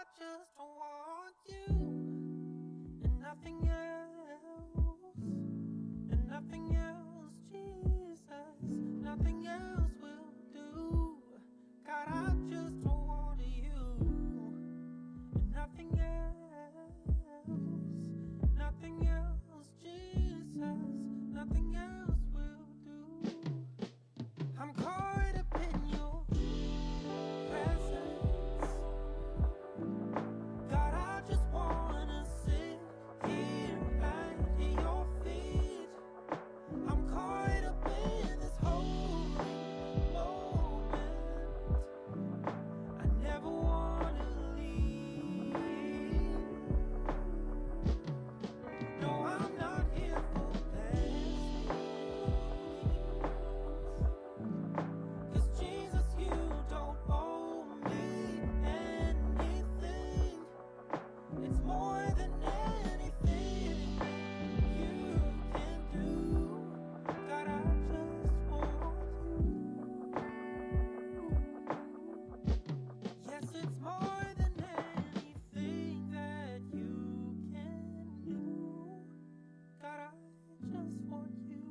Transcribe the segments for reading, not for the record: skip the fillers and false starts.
I just want you and nothing else, and nothing else, Jesus, nothing else will do. God, I just want you and nothing else, nothing else, Jesus, nothing else will do. I'm caught up in your presence. God, I just wanna sit here at your feet. I'm caught up in this holy moment. I never wanna leave. No, I'm not here for blessings. 'Cause Jesus, you don't owe me anything. It's more than anything you can do. God, I just want you. Yes, it's more than anything that you can do. God, I just want you.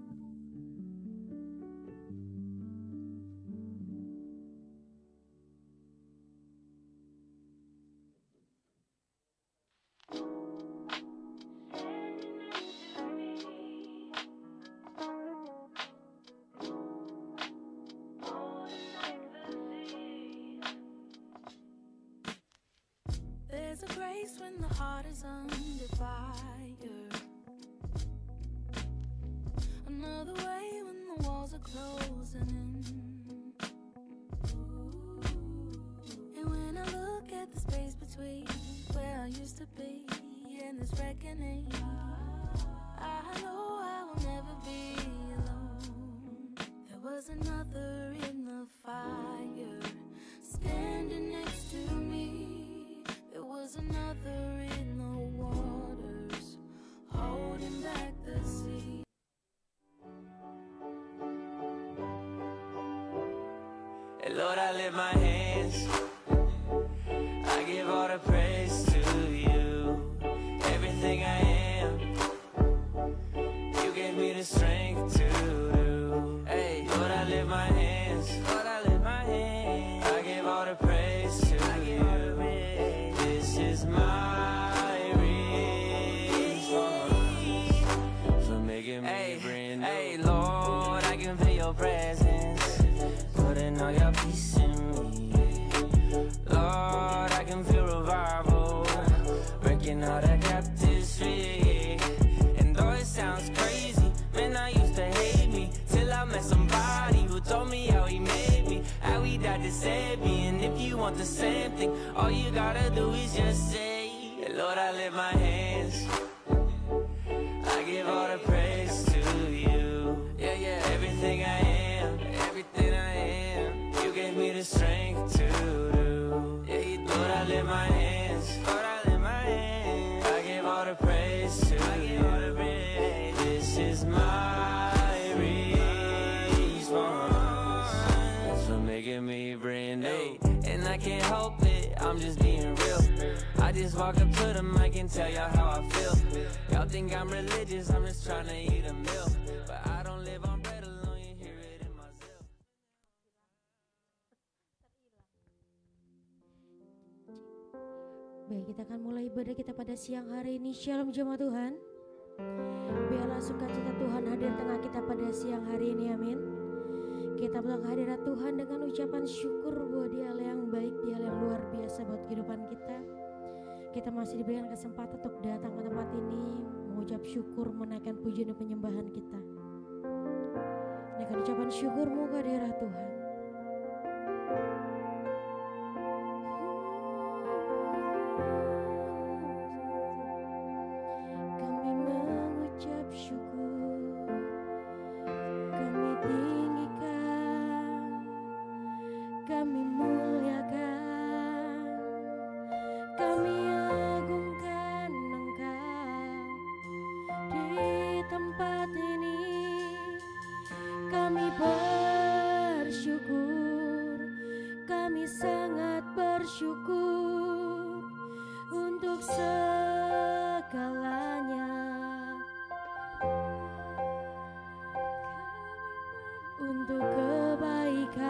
There's a grace when the heart is under fire. Another way when the walls are closing in. And when I look at the space between where I used to be and this reckoning, I know I will never be alone. There was another in the fire standing next to me. There was another in the waters holding back the sea. Hey Lord, I lift my hands, I give all the praise to you. Everything I am, you gave me the strength to do. Hey, Lord, I lift my hands, Lord, I lift my hands, I give all the praise to you. This is my response for making me brand new. Hey, Lord, I can feel your presence, putting all your peace in me. Lord, I can feel revival, breaking all the captives free. And though it sounds crazy, man, I used to hate me till I met somebody who told me how he made me, how he died to save me. And if you want the same thing, all you gotta do is just say, Lord, I lift my hands, I give all the praise to you. Yeah, yeah, everything I am, everything I am, you gave me the strength to do. Yeah, you do. Lord, I lift my hands, Lord, I lift my hands, I give all the praise to you. This is my response for making me brand new. And I can't help it, I'm just being real. I just walk up to the mic and tell y'all how I feel. Y'all think I'm religious, I'm just trying to eat a meal. But I don't live on bread alone, you hear it in my zeal. Baik, kita akan mulai ibadah kita pada siang hari ini. Shalom jemaat Tuhan. Biarlah sukacita Tuhan hadir tengah kita pada siang hari ini, amin. Kita pulang ke hadirat Tuhan dengan ucapan syukur buat Dia Allah yang baik, Dia Allah yang luar biasa buat kehidupan kita. Kita masih diberikan kesempatan untuk datang ke tempat ini, mengucap syukur, menaikkan pujian dan penyembahan kita. Naikkan ucapan syukurmu ke hadirat Tuhan. Kami mengucap syukur, kami tinggikan, kami muliakan, kami agungkan Engkau di tempat ini. Kami bersyukur, kami sangat bersyukur untuk segalanya, untuk kebaikan,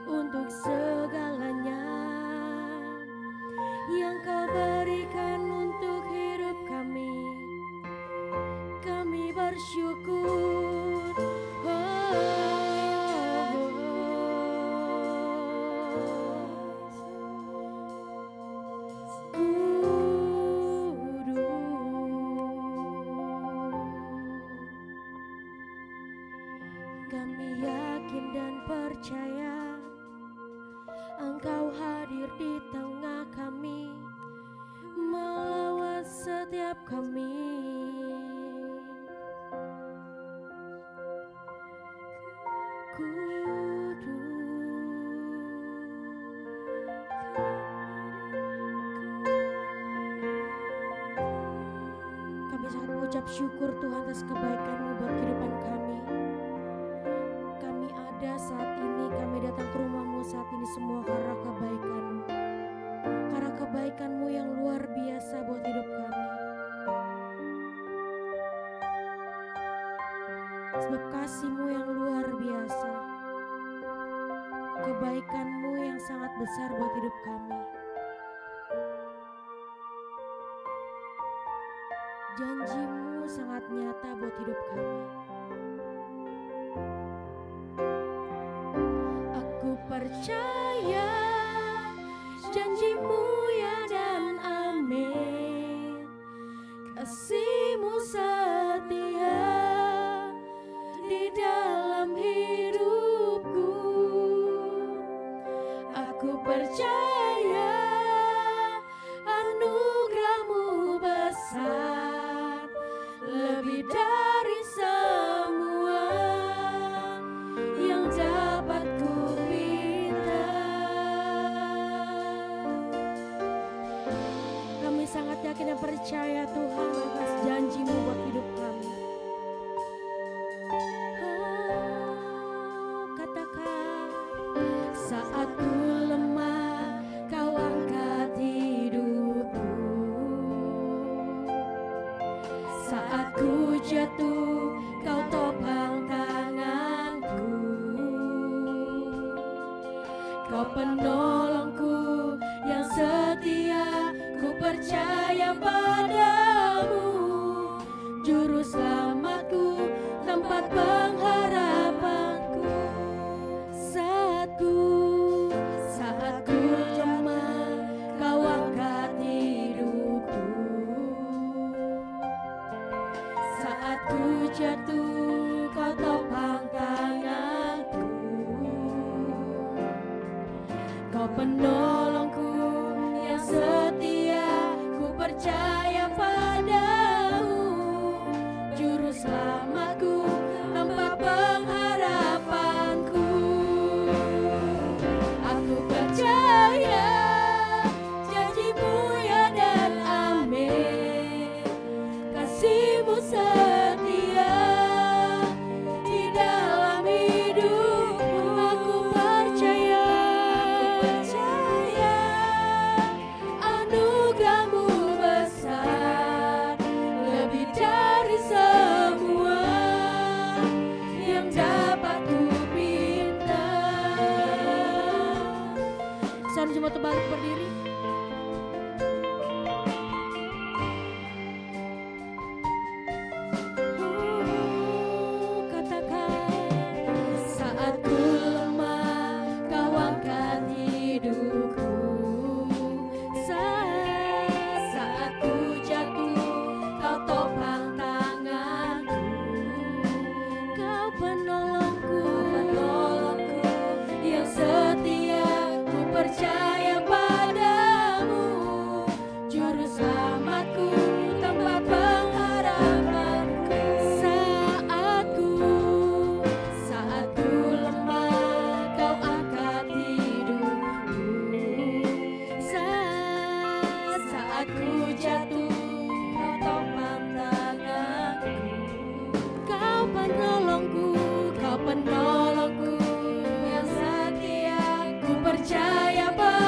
untuk segalanya yang Kau berikan untuk hidup kami. Kami bersyukur. Kami yakin dan percaya Engkau hadir di tengah kami, melawat setiap kami. Kami sangat mengucap syukur Tuhan atas kebaikan-Mu buat kehidupan kami. Kami ada saat ini, kami datang ke rumah-Mu saat ini semua karena kebaikan-Mu. Karena kebaikan-Mu yang luar biasa buat hidup kami. Sebab kasih-Mu yang luar biasa, kebaikan-Mu yang sangat besar buat hidup kami. Janji-Mu sangat nyata buat hidup kami. Aku percaya janji-Mu ya dan amin. Kasih-Mu setia di dalam hidupku. Aku percaya anugerah-Mu besar, lebih dari semua yang dapat ku minta. Kami sangat yakin dan percaya Tuhan atas janji-Mu buat hidup kami. Katakan, saat ku lemah Kau angkat hidupku. Saat ku jatuh Kau topang tanganku. Kau penolongku yang setia, ku percaya padamu. Juru selamatku, tempat pengharapanku. Saat ku lemah Kau angkat hidupku. Saat ku jatuh Kau topang tanganku. Kau penolongku yang setia, ku percaya padamu. Juru selamatku, tempat pengharapanku. Aku percaya janji-Mu ya dan amin. Kasih-Mu setia di dalam hidupku. Aku percaya anugerah-Mu besar, lebih dari semua yang dapat ku minta. Saudara jemaat balik berdiri. Katakan, saat ku lemah Kau angkat hidupku. Saat ku jatuh Kau topang tanganku. Kau penolongku yang setia, ku percaya padamu. Juru selamatku, tempat pengharapanku. Saat ku lemah Kau angkat hidupku. Saat ku jatuh Kau topang tanganku. Kau penolongku yang setia, ku percaya padamu.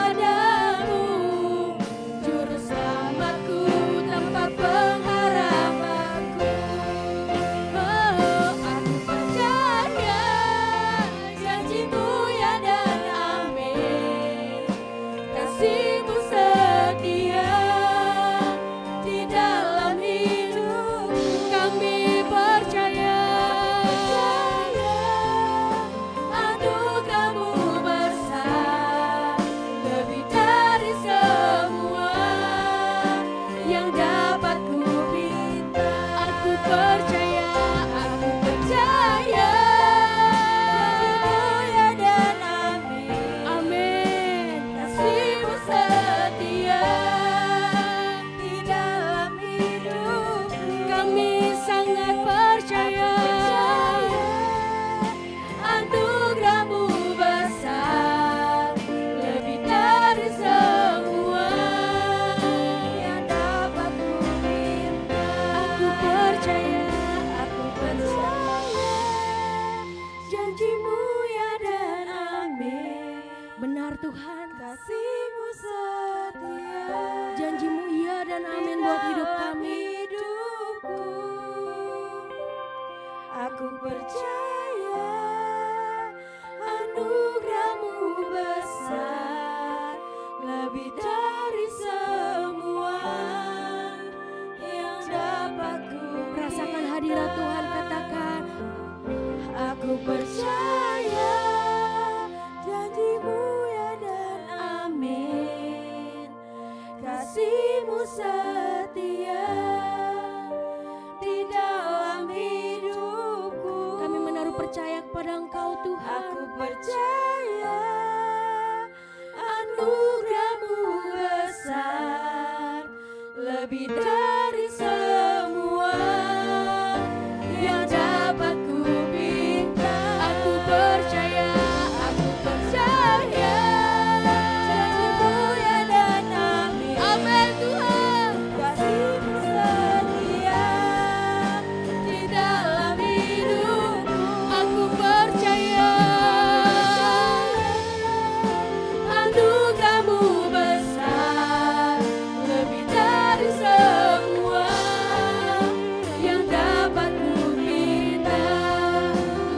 Aku percaya janjimu ya dan amin. Kasih-Mu setia di dalam hidupku. Kami menaruh percaya kepada Engkau Tuhan. Aku percaya anugerah-Mu besar, lebih dari semua yang dapat ku minta. Aku percaya janji-Mu ya dan amin. Amin Tuhan. Kasih-Mu setia di dalam hidupku. Aku percaya anugerah-Mu besar, lebih dari semua yang dapat ku minta,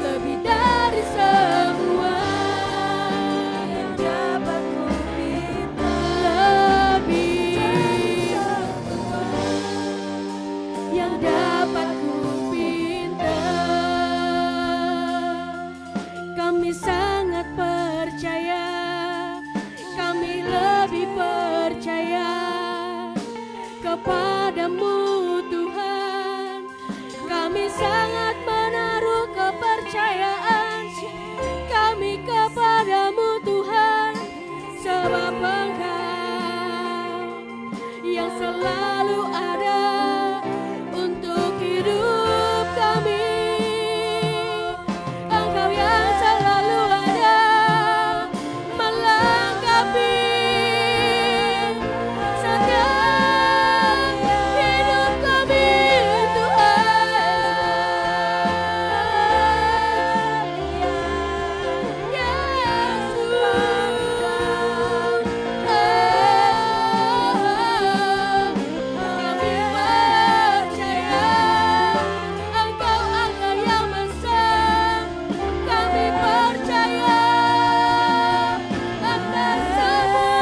lebih dari semua yang dapat ku minta, lebih yang dapat ku minta. Kami sangat percaya, kami lebih percaya kepada-Mu Tuhan. Kami sangat menaruh kepercayaan kami kepada-Mu Tuhan, sebab Engkau yang selalu ada untuk hidup kami. Engkau yang selalu ada melengkapi setiap hidup kami, Tuhan. Yesus, kami percaya Engkau Allah yang besar. Kami percaya akan semua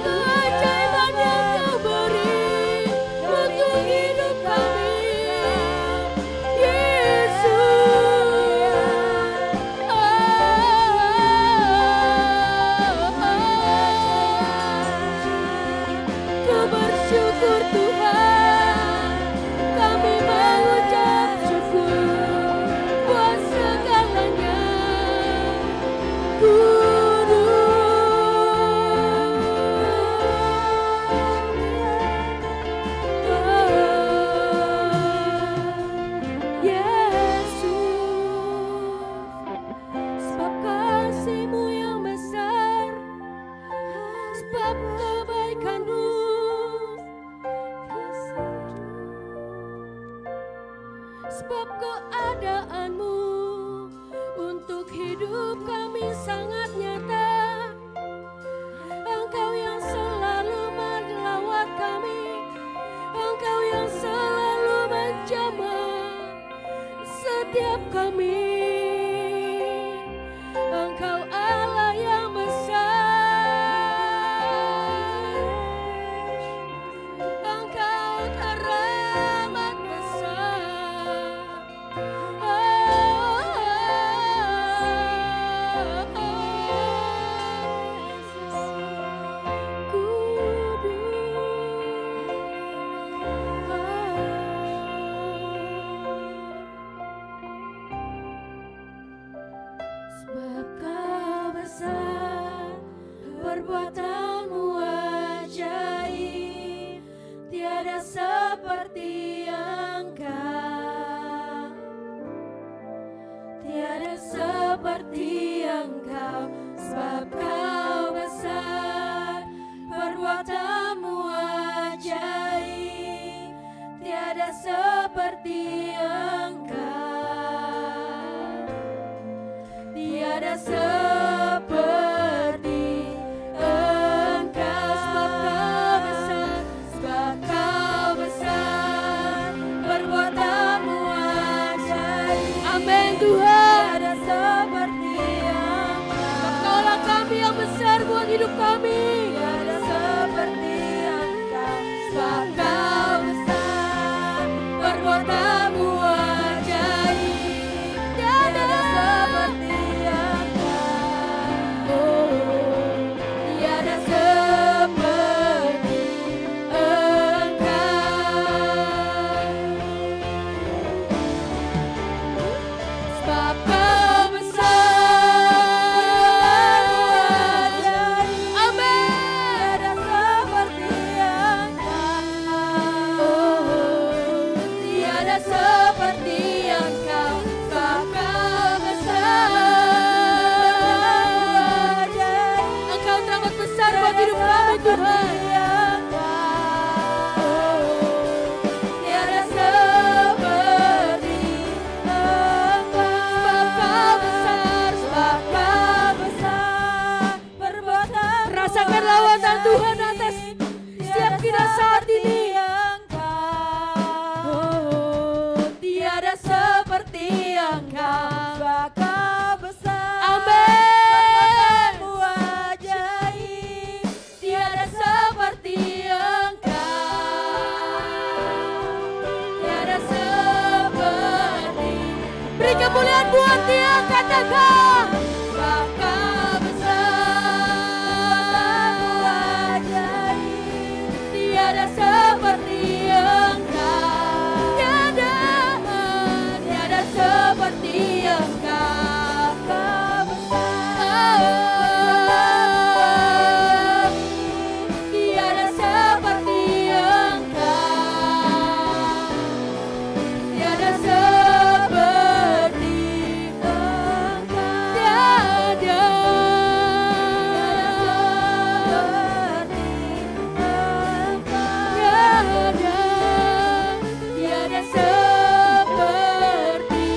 keajaiban yang Kau beri untuk hidup kami, Yesus. Ku bersyukur Tuhan, kami mengucap syukur buat segalanya. Yesus, sebab kasih-Mu yang besar, sebab kebaikan-Mu, sebab keadaan-Mu untuk hidup kami sangat nyata. Engkau yang selalu melawat kami, Engkau yang selalu menjamah setiap kami. Engkau Allah yang besar, Engkau teramat besar. Sebab Kau besar, perbuatan-Mu ajaib, tiada seperti Engkau, tiada seperti Engkau. Sebab Kau besar, perbuatan-Mu ajaib, tiada seperti Engkau, tiada seperti Engkau. Sebab Kau besar, sebab Kau besar, perbuatan-Mu ajaib. Amin Tuhan. Tiada seperti Engkau. Kaulah kami yang besar buat hidup kami. Tiada seperti Engkau. Sebab Kau besar, perbuatan-Mu ajaib. seperti Engkau. Sebab Kau besar, Amin. Kau ajaib, Tiada seperti Engkau. Tiada seperti. Beri kemuliaan buat Dia, katakan. Sebab Kau besar, Kau ajaib, tiada seperti Engkau. Tiada seperti Engkau. Kau Oh, tiada seperti Engkau. Tiada seperti Engkau. Tiada. Tiada seperti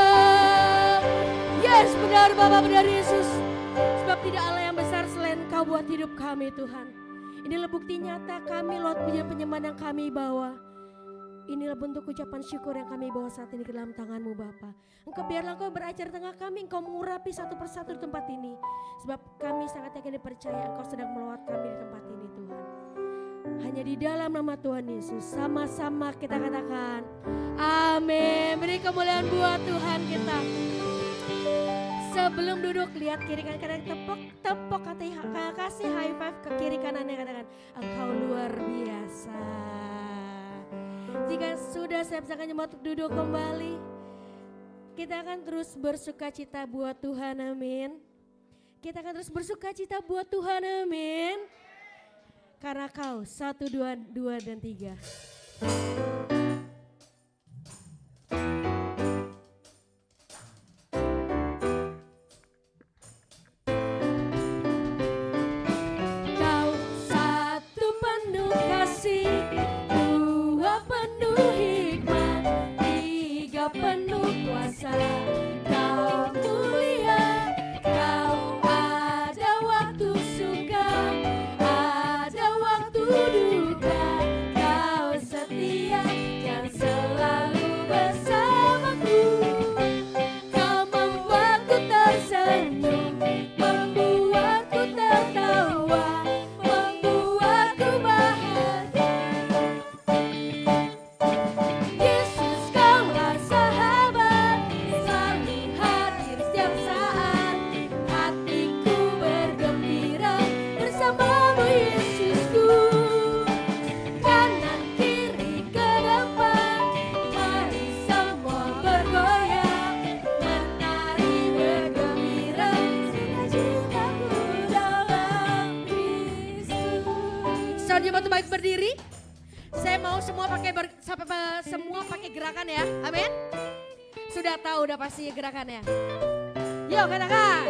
Engkau. Yes, benar Bapak, benar Yesus. Sebab tidak Allah yang besar selain Kau buat hidup kami Tuhan. Inilah bukti nyata kami Lord punya penyembahan yang kami bawa. Inilah bentuk ucapan syukur yang kami bawa saat ini ke dalam tangan-Mu Bapa. Engkau biarlah Engkau berajar tengah kami, Engkau mengurapi satu persatu di tempat ini. Sebab kami sangat yakin dipercaya Engkau sedang melawat kami di tempat ini Tuhan. Hanya di dalam nama Tuhan Yesus sama-sama kita katakan amin. Beri kemuliaan buat Tuhan kita. Sebelum duduk lihat kiri kanan tepuk kasih high five ke kiri kanannya, katakan Engkau luar biasa. Jika sudah saya persilakan jemaat untuk duduk kembali. Kita akan terus bersuka cita buat Tuhan, amin. Kita akan terus bersuka cita buat Tuhan, amin. Karena Kau 1, 2, dan 3. Kau satu penuh kasih, dua penuh hikmat, tiga penuh kuasa. Kau mulia, Kau ada waktu suka, ada waktu duka. Kau setia dan selalu bersamaku. Kau membuatku tersenyum, membuatku tertawa, membuatku bahagia. Yesus, Kaulah sahabat, selalu hadir setiap saat. Hatiku bergembira bersamamu Yesusku. Kanan kiri ke depan, mari semua bergoyang, menari bergembira, sukacitaku dalam Kristus. Saudara jemaat baik berdiri. Saya mau semua semua pakai gerakan ya, amin. Sudah tahu udah pasti gerakannya. Yuk katakan.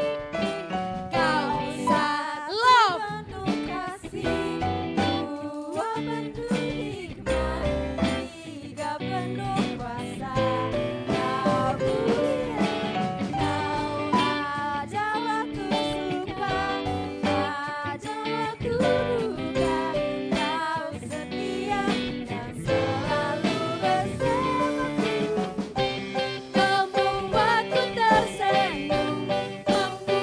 Kau love. penuh kasih, dua penuh hikmat, tiga penuh kuasa. Kau mulia, Kau ada waktu suka, ada waktu duka. Kau setia dan selalu bersamaku. Kau membuatku tersenyum, membuatku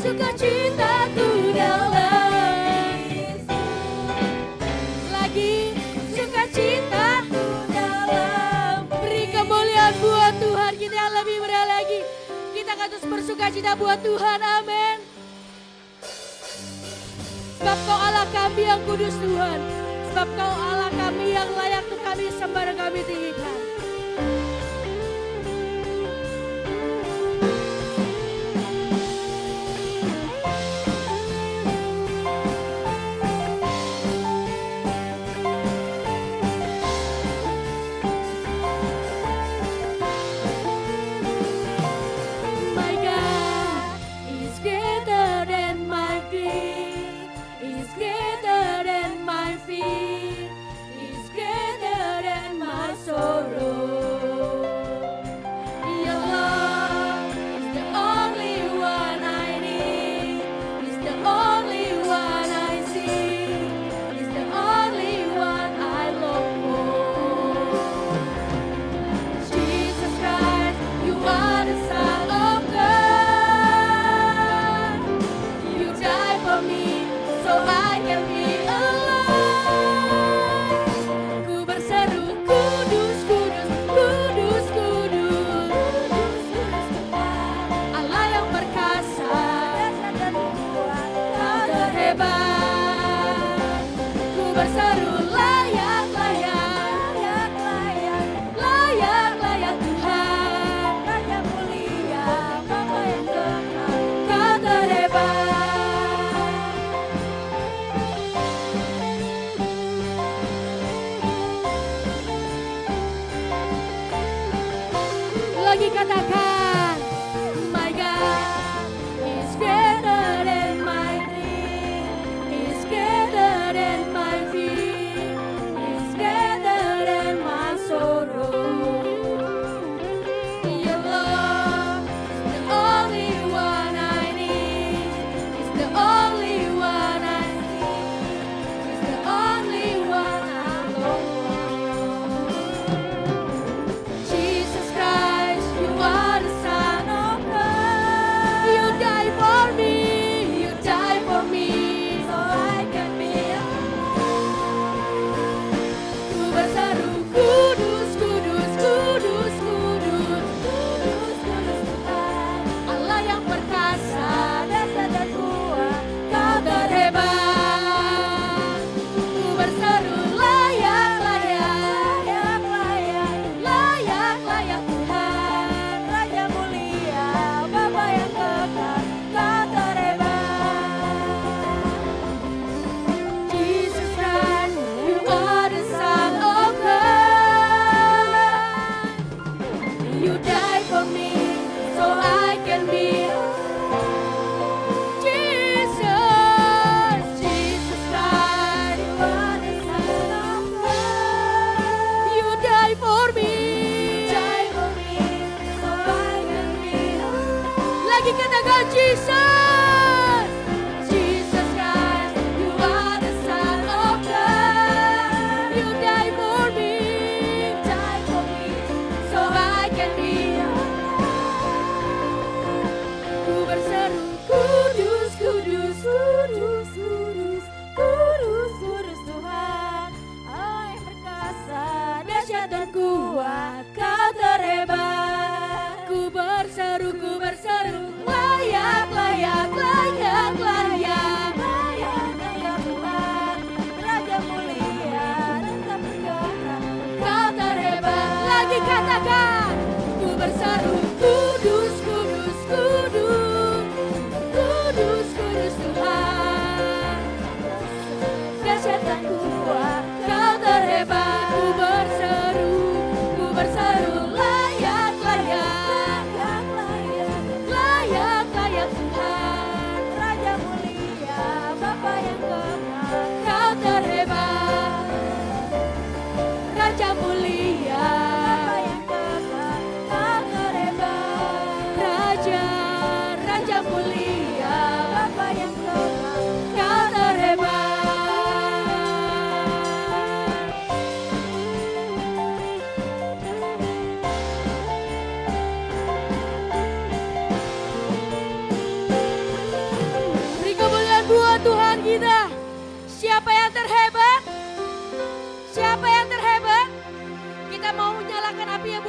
sukacitaku dalam lagi sukacitaku dalam. Beri kemuliaan buat Tuhan kita yang lebih meriah lagi. Kita akan terus bersukacita buat Tuhan, amin. Sebab Kau Allah kami yang kudus Tuhan, sebab Kau Allah kami yang layak untuk kami sembah dan kami tinggikan. My God is greater than my grief, is greater than my fear, is greater than my sorrow. Your love is the only one I need, is the only one I see, is the only one I long for. Jesus Christ, you are the Son of God. You died for me so I can be alive. Ku berseru kudus, kudus, kudus, kudus. Allah yang perkasa dan kuat, Kau terhebat. Ku berseru layak, layak, layak, layak, layak, layak Tuhan. Raja mulia, Bapa yang kekal, Kau terhebat. Lagi katakan, my God is greater than my dream, is greater than my fear, is greater than my sorrow. Your love is the only one I need, is the only one I see, is the only one I long for. Jesus Christ, you are the Son of God. You died for me, you died for me, so I can be alive. Ku berseru kudus, kudus, kudus, kudus, kudus, kudus Tuhan. Allah yang perkasa, dasar dan kuat, Kau terhebat. Ku berseru layak, layak, layak, layak, layak, layak Tuhan. Raja mulia, Bapa yang kekal, Kau terhebat. Jesus Christ, you are the Son of God. You died for me, so I can be Jesus, Jesus Christ, you are the Son of God. You died for me, so I can be. Lagi katakan Jesus, Jesus Christ, you are the Son of God. You died for me, so I can be. Ku berseru kudus, kudus, kudus, kudus, kudus, kudus Tuhan. Allah yang perkasa, dahsyat dan kuat, Kau terhebat. Ku berseru, layak, layak, layak, layak, layak, layak Tuhan. Raja mulia, Raja perkasa, Kau terhebat. Lagi katakan, ku berseru kudus, kudus, kudus, kudus, kudus Tuhan. Dahsyat dan kuat, Kau terhebat. Ku berseru layak, layak, layak, layak, layak, layak Tuhan. Raja mulia, Bapa yang kekal, Kau terhebat. Raja mulia, Bapa yang kekal, Kau terhebat. Raja, Raja mulia, Bapa yang kekal, Kau terhebat.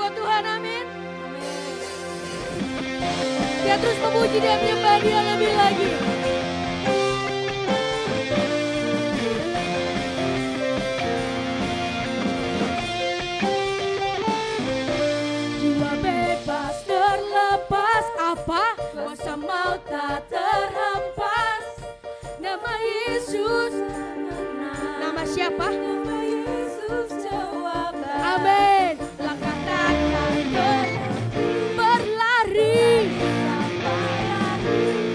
buat Tuhan, amin. Dia terus memuji dan menyembah Dia lebih lagi. Jiwa bebas terlepas, apa? Kuasa maut tak terhempas. Nama Yesus menang. Nama siapa? Nama Yesus jawaban. Amin. Langkah takkan berlari.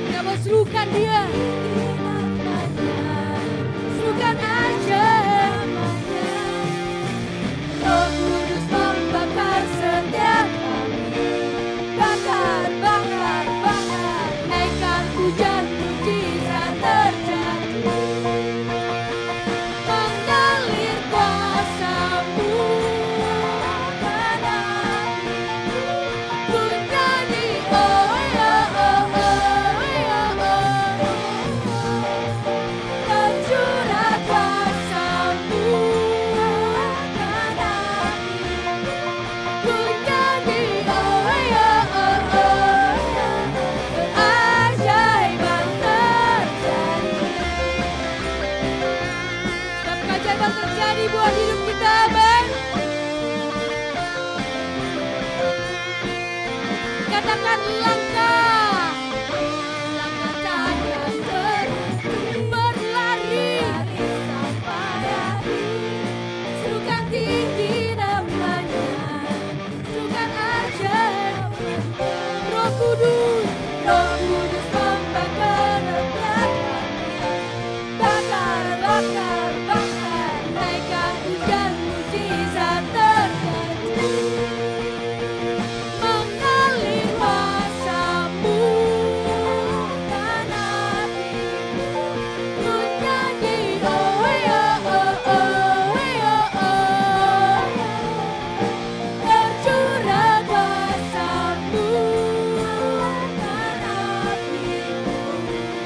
Kita mau serukan Dia. Serukan aja. Roh Kudus membakar setiap kami. Bakar, bakar, bakar. Naikkan hujan mujizat terjadi. Mengalir kuasa-Mu akan ku nyanyi, oh ya, oh, oh, ya, oh. Tercurah kuasa-Mu akan ku nyanyi, oh ya, oh, oh. Keajaiban terjadi. Setiap keajaiban terjadi buat hidup kita, amin. Katakan langkah takkan berlari sampai akhir. Serukan tinggi namanya, serukan aja. Roh Kudus membakar setiap kami. Bakar, bakar, bakar. Naikkan hujan mujizat terjadi. Mengalir kuasa-Mu akan habis. Ku nyanyi, oh ya, oh, oh, ya, oh. Tercurah kuasa-Mu akan habis.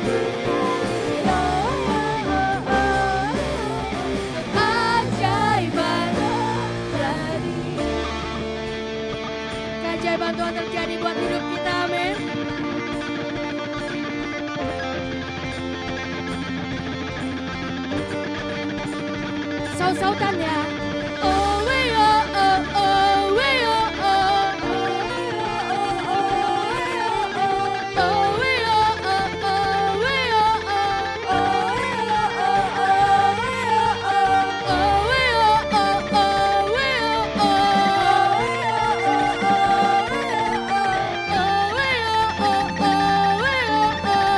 Ku nyanyi, oh ya, oh, oh. Keajaiban terjadi. Keajaiban Tuhan terjadi buat hidup kita, amin. Saut-sautan ya. Oh, we, oh, oh, oh, we, oh, oh. Oh, we, oh, oh, oh, we, oh, oh. Oh, we, oh, oh, oh, we, oh, oh. Oh, we, oh, oh, oh, we, oh, oh. Oh, we, oh, oh, oh, we, oh, oh.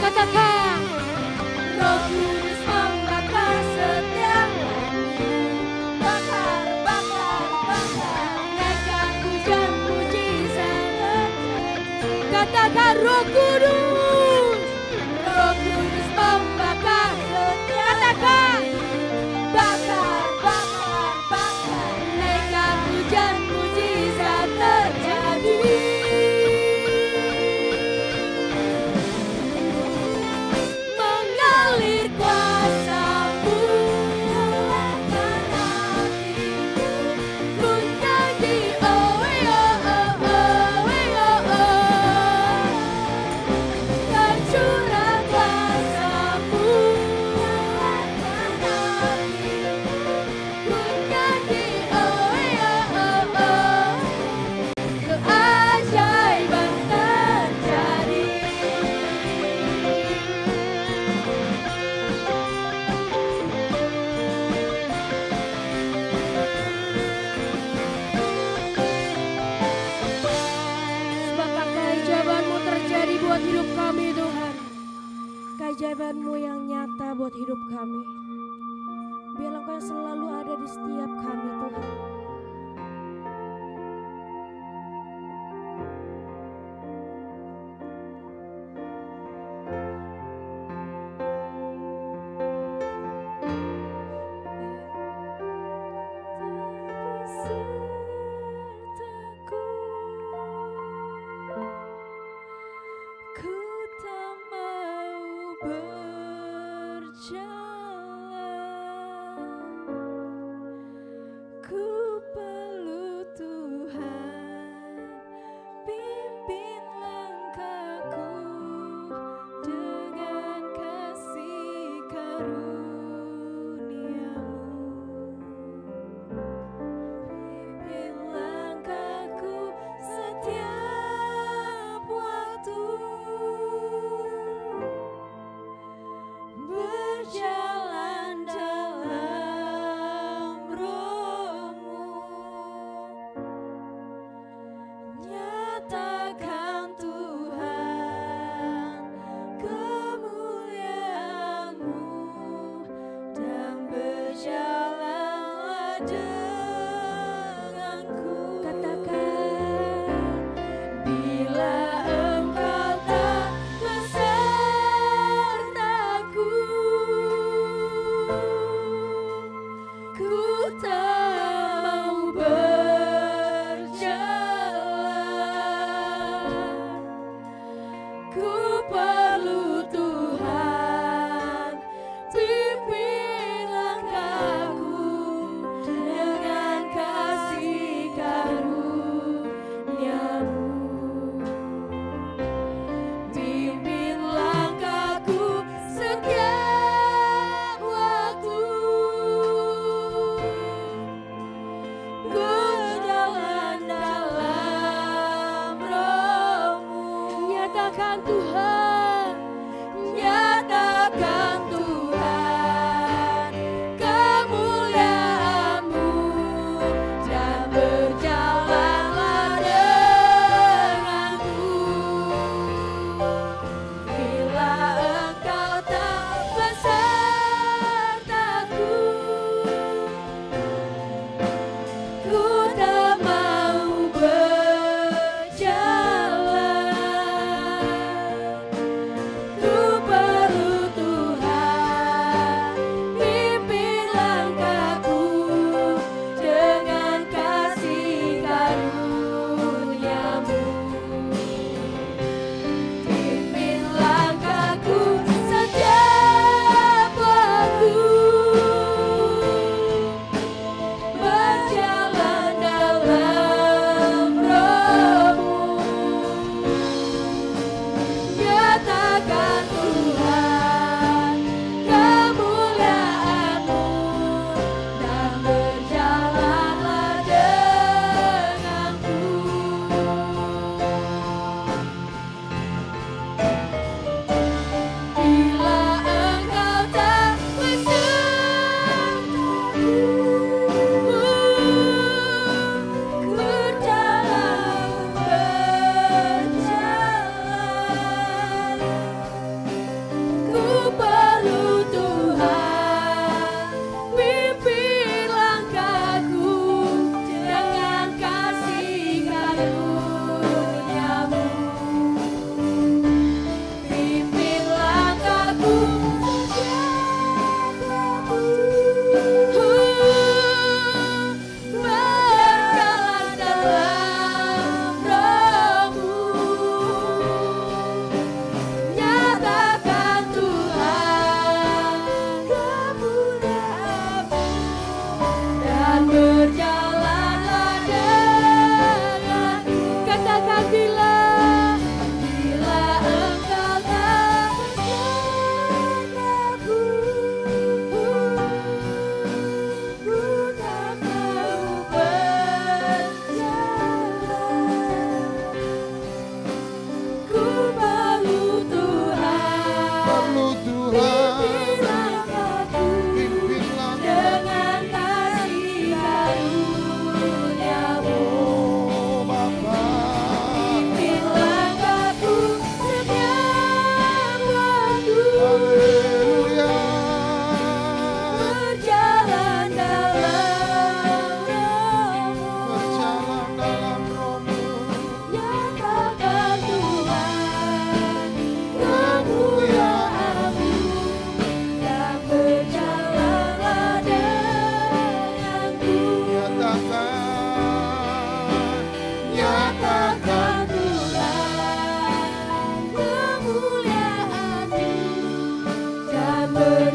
Katakan, Roh Kudus membakar setiap kami. Bakar, bakar, bakar. Naikkan hujan mujizat terjadi. Katakan, Roh Kudus membakar setiap kami. Bakar, bakar, bakar. Naikkan hujan mujizat terjadi. Mengalir kuasa-Mu akan habis. Ku nyanyi, oh ya, oh, oh, ya, oh. Tercurah kuasa-Mu akan habis. Ku nyanyi, oh ya, oh, oh. Keajaiban terjadi. Sebabkan keajaiban-Mu terjadi buat hidup kami, Tuhan. Keajaiban-Mu yang nyata buat hidup kami. Biarlah Engkau yang selalu ada di setiap kami, Tuhan. Berjalan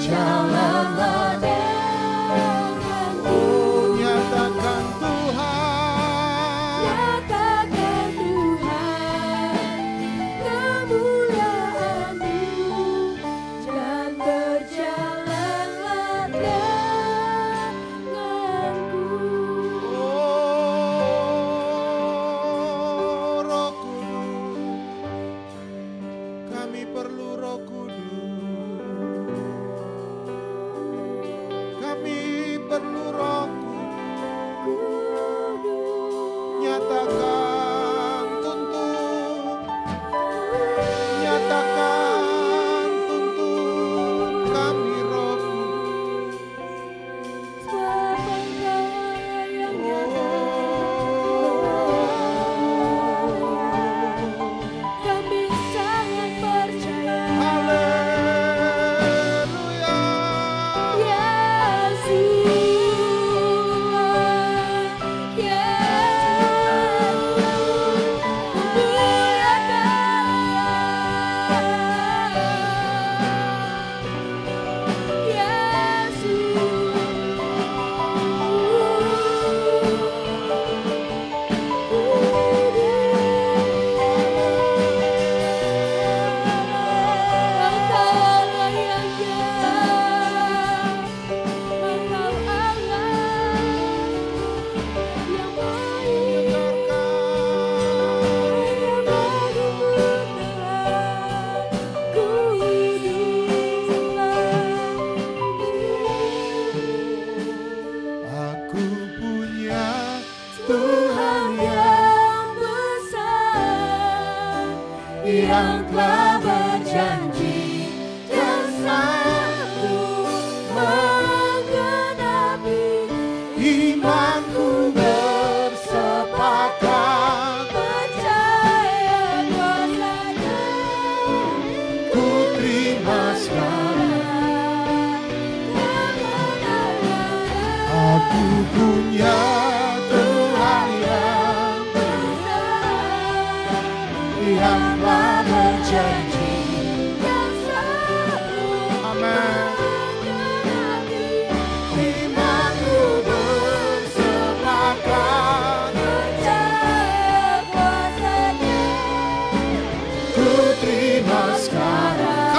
berjalanlah denganku. Oh, nyatakan Tuhan, Nyatakan Tuhan kemuliaan-Mu dan berjalanlah denganku. oh Roh Kudus, kami perlu Roh Kudus, kami perlu Roh Kudus, nyatakan tuntun, nyatakan tuntun kami Roh Kudus. Sebab Engkau yang kami sangat percaya. Haleluya. Aku punya Tuhan yang besar, yang telah berjanji dan sanggup menggenapi imanku bersepakat. Percaya kuasa-Nya, Ku terima sekarang. Aku punya Tuhan yang telah berjanji. Amin. Imanku bersepakat. Ku terima sekarang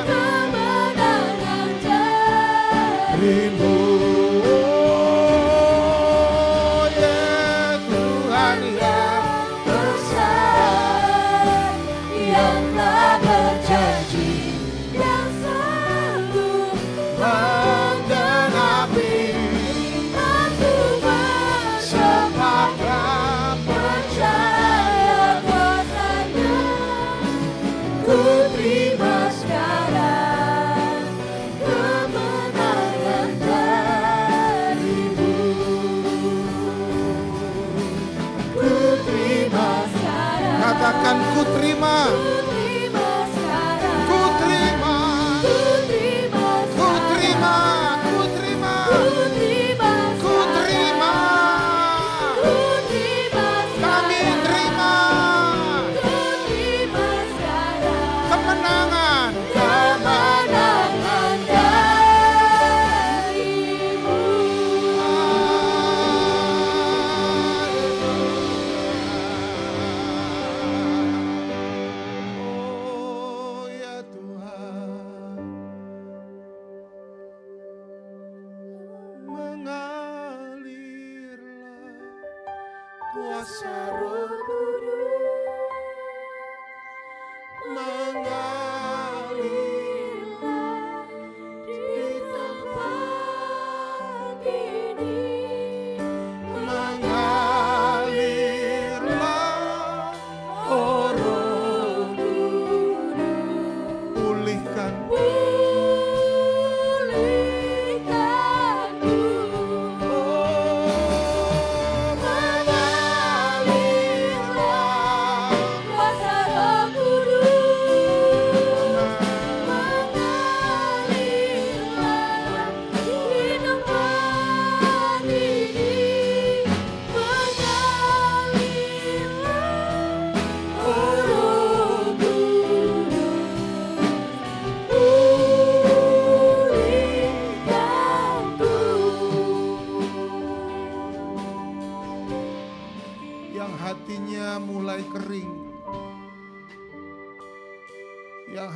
kemenangan darimu. Oh, ya Tuhan yang besar, yang telah berjanji yang sanggup menggenapi aku sepakat. percaya kuasa-Nya. Ku terima Sekarang kemenangan darimu. Ku terima. Sekarang Katakan ku terima. ku terima sekarang. Ku terima. Ku terima Ku terima. sekarang. Ku terima. Ku terima Ku terima. Ku terima Kami sekarang. terima Ku terima sekarang. kemenangan. Kemenangan darimu.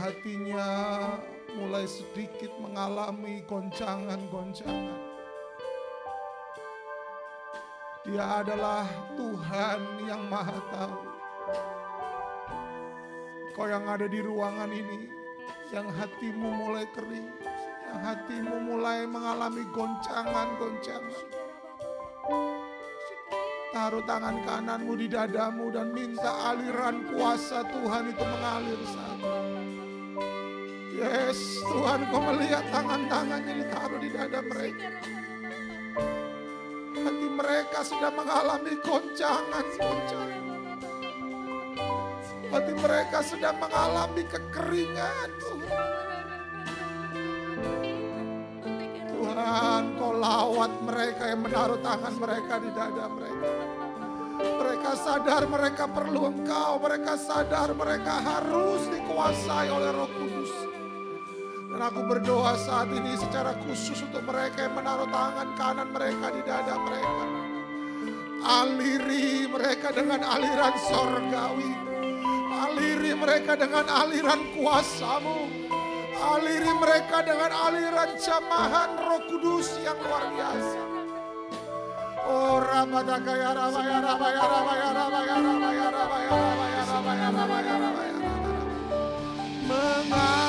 hatinya mulai sedikit mengalami goncangan-goncangan. Dia adalah Tuhan yang Maha Tahu. Kau yang ada di ruangan ini, yang hatimu mulai kering, yang hatimu mulai mengalami goncangan-goncangan. Taruh tangan kananmu di dadamu dan minta aliran kuasa Tuhan itu mengalir saat ini. Yes, Tuhan, kau melihat tangan-tangannya ditaruh di dada mereka. Hati mereka sedang mengalami goncangan-goncangan. Hati mereka sedang mengalami kekeringan, Tuhan. Tuhan, kau lawat mereka yang menaruh tangan mereka di dada mereka. Mereka sadar mereka perlu Engkau. Mereka sadar mereka harus dikuasai oleh Roh Kudus. Dan aku berdoa saat ini secara khusus untuk mereka yang menaruh tangan kanan mereka di dada mereka. Aliri mereka dengan aliran sorgawi. Aliri mereka dengan aliran kuasa-Mu. Aliri mereka dengan aliran jamahan Roh Kudus yang luar biasa. Oh rabadakaya rabaya rabaya rabaya rabaya rabaya rabaya rabaya rabaya rabaya rabaya. Mengalirlah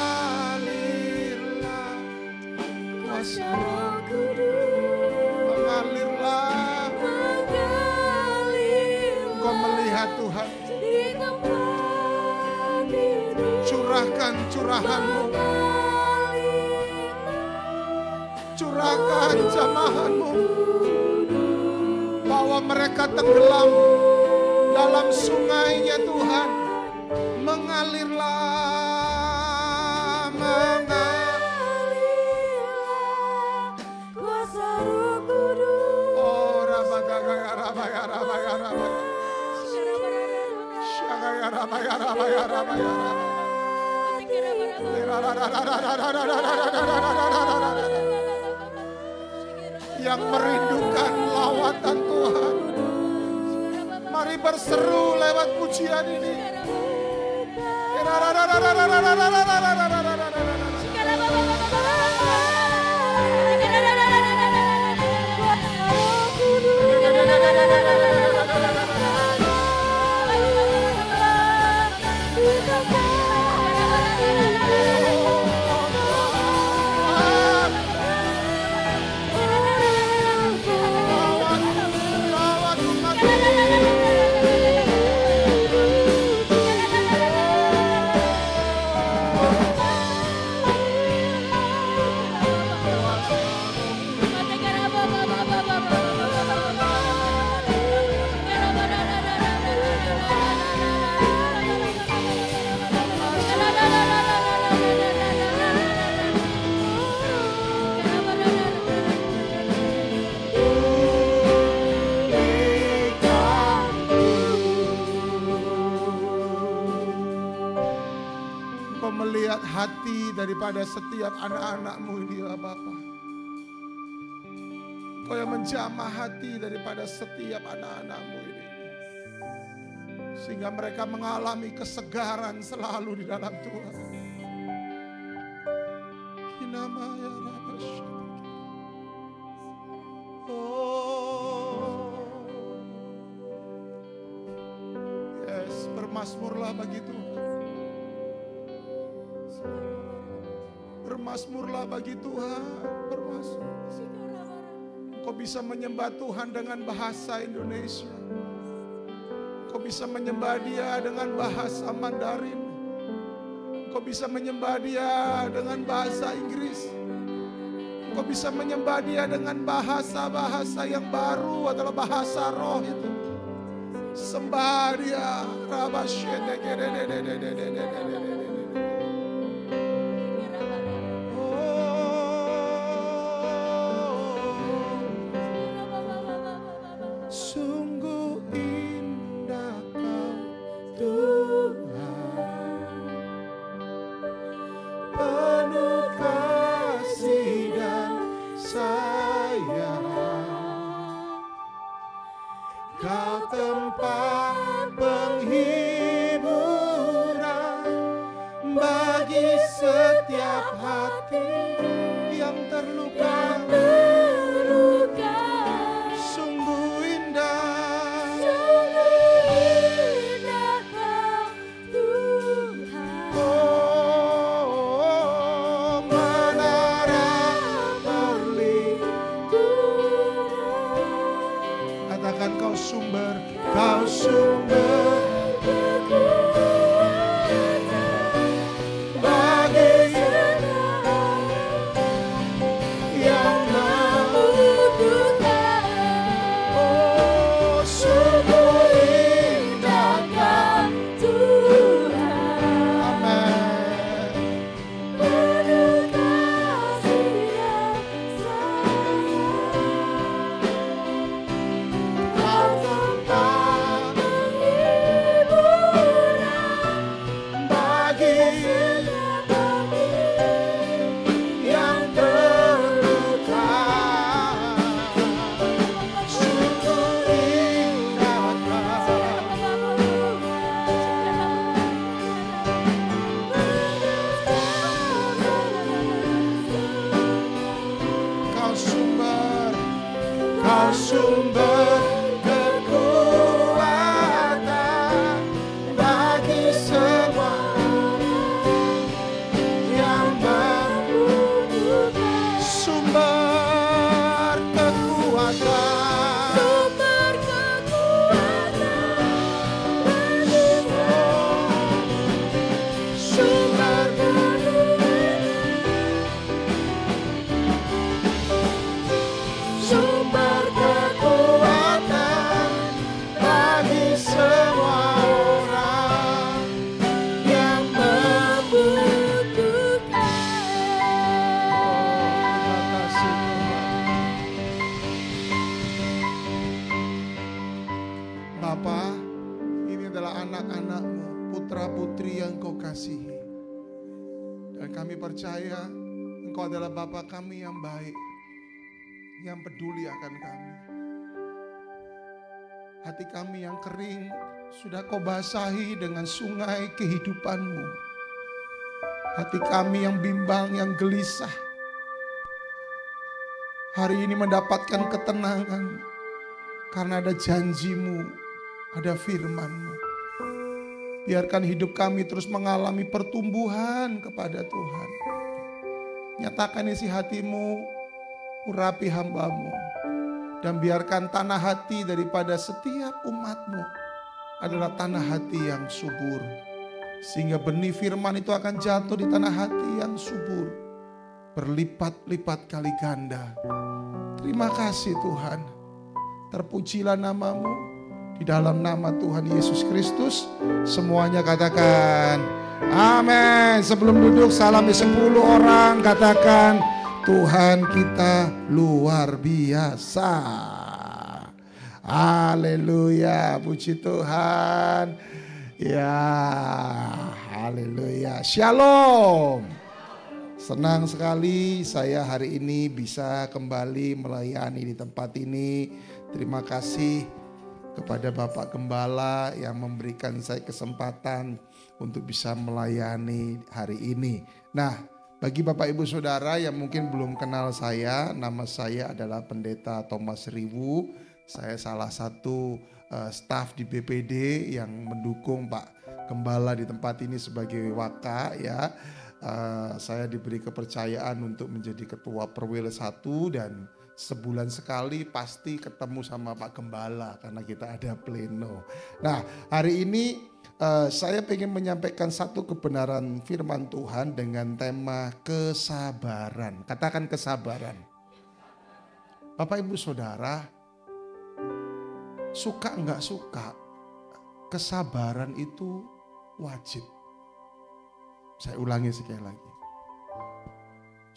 kuasa Roh Kudus. Mengalirlah. Kau melihat Tuhan. Curahkan curahan-Mu. Curahkan jamahan-Mu. Bawa mereka tenggelam dalam sungainya Tuhan. Mengalirlah, kuasa Roh Kudus. Oh, rabagaya, rabaya, rabaya, rabaya. Syagaya, rabaya, rabaya, rabaya, rabaya. Yang merindukan lawatan Tuhan, mari berseru lewat pujian ini. Melihat hati daripada setiap anak-anak-Mu ini ya Bapa. Kau yang menjamah hati daripada setiap anak-anak-Mu ini. Sehingga mereka mengalami kesegaran selalu di dalam Tuhan. Kinamaya Rabasya. Oh. Yes, bermasmurlah bagi Tuhan. Bermasmurlah bagi Tuhan, bermasmur. Kau bisa menyembah Tuhan dengan bahasa Indonesia. Kau bisa menyembah Dia dengan bahasa Mandarin. Kau bisa menyembah Dia dengan bahasa Inggris. Kau bisa menyembah Dia dengan bahasa-bahasa yang baru adalah bahasa roh itu. Sembah Dia. Sungguh indah Kau Tuhan, penuh kasih dan sayang. Kau tempat penghiburan setiap hati yang terluka. Sungguh indah, oh menara berlindung. Katakan kau sumber bagi yang oh sungguh indahkan Tuhan. Amin. Kau tempat bagi yang terluka. Sungguh indahkan Kau sumber kekuatan bagi semua yang membutuhkan. Sumber kekuatan, sumber sumber kekuatan bagi semua orang yang membutuhkan. Terima kasih Tuhan. Bapa, ini adalah anak-anak-Mu, putra-putri yang Kau kasihi. Dan kami percaya Engkau adalah Bapa kami yang baik, yang peduli akan kami. Hati kami yang kering sudah Kau basahi dengan sungai kehidupan-Mu. Hati kami yang bimbang, yang gelisah, hari ini mendapatkan ketenangan karena ada janji-Mu, ada firman-Mu. Biarkan hidup kami terus mengalami pertumbuhan kepada Tuhan. Nyatakan isi hati-Mu, urapi hamba-Mu, dan biarkan tanah hati daripada setiap umat-Mu adalah tanah hati yang subur, sehingga benih firman itu akan jatuh di tanah hati yang subur, berlipat-lipat kali ganda. Terima kasih Tuhan, terpujilah nama-Mu. Di dalam nama Tuhan Yesus Kristus semuanya katakan amin. Sebelum duduk salami 10 orang, katakan Tuhan kita luar biasa. Haleluya, puji Tuhan. Ya, haleluya. Shalom. Senang sekali saya hari ini bisa kembali melayani di tempat ini. Terima kasih kepada Bapak Gembala yang memberikan saya kesempatan untuk bisa melayani hari ini. Nah, bagi Bapak Ibu Saudara yang mungkin belum kenal saya, nama saya adalah Pendeta Thomas Riwu. Saya salah satu staf di BPD yang mendukung Pak Gembala di tempat ini sebagai waka ya. Saya diberi kepercayaan untuk menjadi ketua Perwil 1 dan sebulan sekali pasti ketemu sama Pak Gembala karena kita ada pleno. Nah, hari ini saya ingin menyampaikan satu kebenaran firman Tuhan dengan tema kesabaran. Katakan kesabaran. Bapak Ibu Saudara, suka enggak suka, kesabaran itu wajib. Saya ulangi sekali lagi.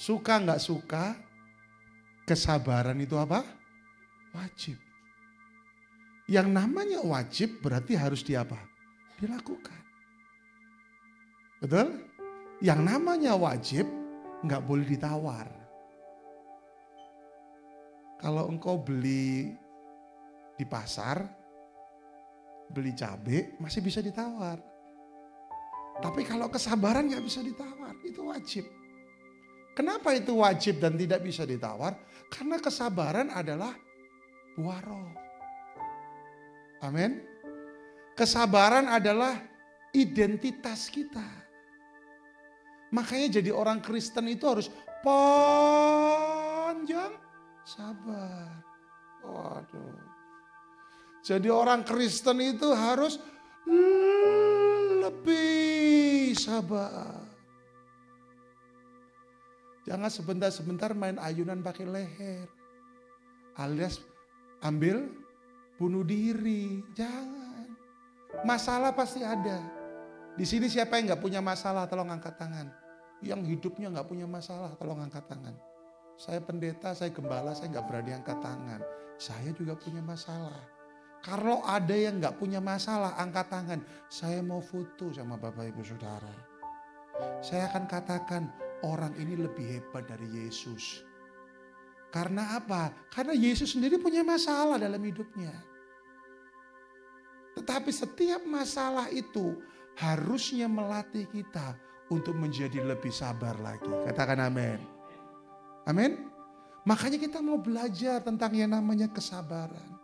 Suka enggak suka, kesabaran itu apa? Wajib. Yang namanya wajib berarti harus dilakukan. Betul? Yang namanya wajib nggak boleh ditawar. Kalau engkau beli di pasar, beli cabai masih bisa ditawar. Tapi kalau kesabaran gak bisa ditawar, itu wajib. Kenapa itu wajib dan tidak bisa ditawar? Karena kesabaran adalah buah roh. Amin. Kesabaran adalah identitas kita. Makanya jadi orang Kristen itu harus panjang sabar. Waduh. Jadi orang Kristen itu harus lebih sabar. Jangan sebentar-sebentar main ayunan pakai leher. Alias ambil bunuh diri. Jangan. Masalah pasti ada. Di sini siapa yang gak punya masalah? Tolong angkat tangan. Yang hidupnya gak punya masalah, tolong angkat tangan. Saya pendeta, saya gembala, saya gak berani angkat tangan. Saya juga punya masalah. Kalau ada yang gak punya masalah, angkat tangan. Saya mau foto sama Bapak Ibu Saudara. Saya akan katakan orang ini lebih hebat dari Yesus. Karena apa? Karena Yesus sendiri punya masalah dalam hidupnya. Tetapi setiap masalah itu harusnya melatih kita untuk menjadi lebih sabar lagi. Katakan amin. Amin. Makanya kita mau belajar tentang yang namanya kesabaran.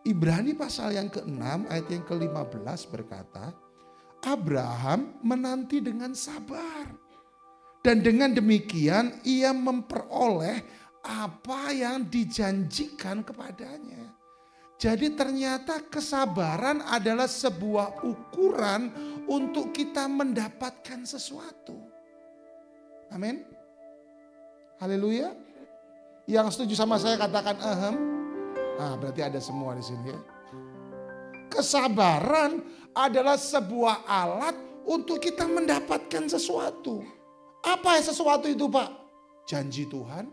Ibrani pasal yang ke-6 ayat yang ke-15 berkata, Abraham menanti dengan sabar. Dan dengan demikian ia memperoleh apa yang dijanjikan kepadanya. Jadi ternyata kesabaran adalah sebuah ukuran untuk kita mendapatkan sesuatu. Amin. Haleluya. Yang setuju sama saya katakan ahem. Berarti ada semua di sini ya. Kesabaran adalah sebuah alat untuk kita mendapatkan sesuatu. Apa sesuatu itu, Pak? Janji Tuhan.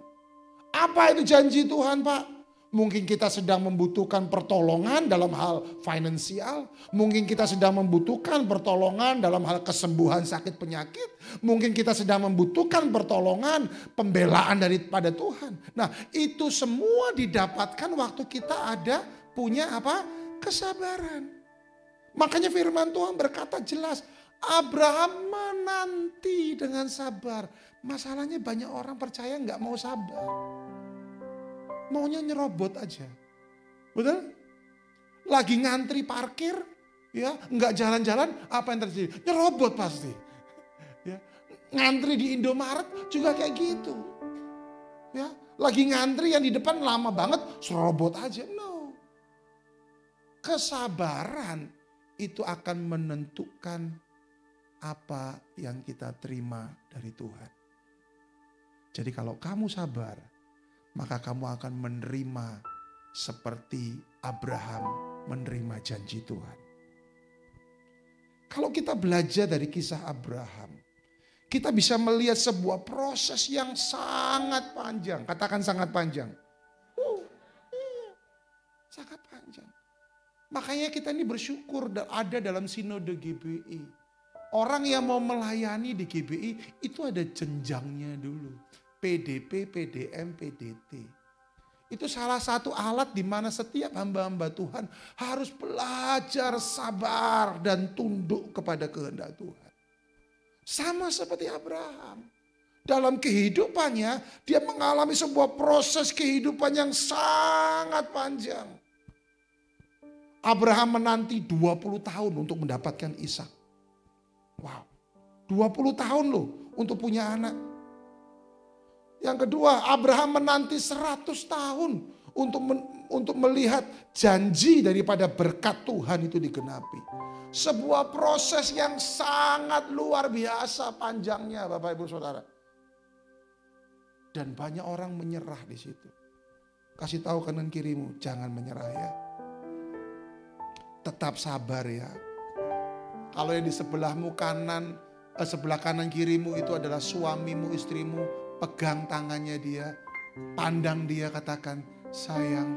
Apa itu janji Tuhan, Pak? Mungkin kita sedang membutuhkan pertolongan dalam hal finansial. Mungkin kita sedang membutuhkan pertolongan dalam hal kesembuhan sakit penyakit. Mungkin kita sedang membutuhkan pertolongan pembelaan daripada Tuhan. Nah, itu semua didapatkan waktu kita ada punya apa? Kesabaran. Makanya firman Tuhan berkata jelas, Abraham menanti dengan sabar. Masalahnya banyak orang percaya nggak mau sabar. Maunya nyerobot aja. Betul? Lagi ngantri parkir, ya, nggak jalan-jalan, apa yang terjadi? Nyerobot pasti. Ya, ngantri di Indomaret juga kayak gitu. Ya, lagi ngantri yang di depan lama banget, serobot aja. No. Kesabaran itu akan menentukan apa yang kita terima dari Tuhan. Jadi kalau kamu sabar, maka kamu akan menerima seperti Abraham menerima janji Tuhan. Kalau kita belajar dari kisah Abraham, kita bisa melihat sebuah proses yang sangat panjang. Katakan sangat panjang. Iya, sangat panjang. Makanya kita ini bersyukur ada dalam sinode GBI. Orang yang mau melayani di GBI itu ada jenjangnya dulu. PDP, PDM, PDT. Itu salah satu alat di mana setiap hamba-hamba Tuhan harus belajar sabar dan tunduk kepada kehendak Tuhan. Sama seperti Abraham. Dalam kehidupannya dia mengalami sebuah proses kehidupan yang sangat panjang. Abraham menanti 20 tahun untuk mendapatkan Ishak. Wow, 20 tahun loh untuk punya anak. Yang kedua, Abraham menanti 100 tahun untuk melihat janji daripada berkat Tuhan itu digenapi. Sebuah proses yang sangat luar biasa panjangnya, Bapak Ibu Saudara. Dan banyak orang menyerah di situ. Kasih tahu kanan kirimu, jangan menyerah ya. Tetap sabar ya. Kalau yang di sebelahmu sebelah kanan kirimu itu adalah suamimu, istrimu, pegang tangannya dia, pandang dia, katakan, sayang,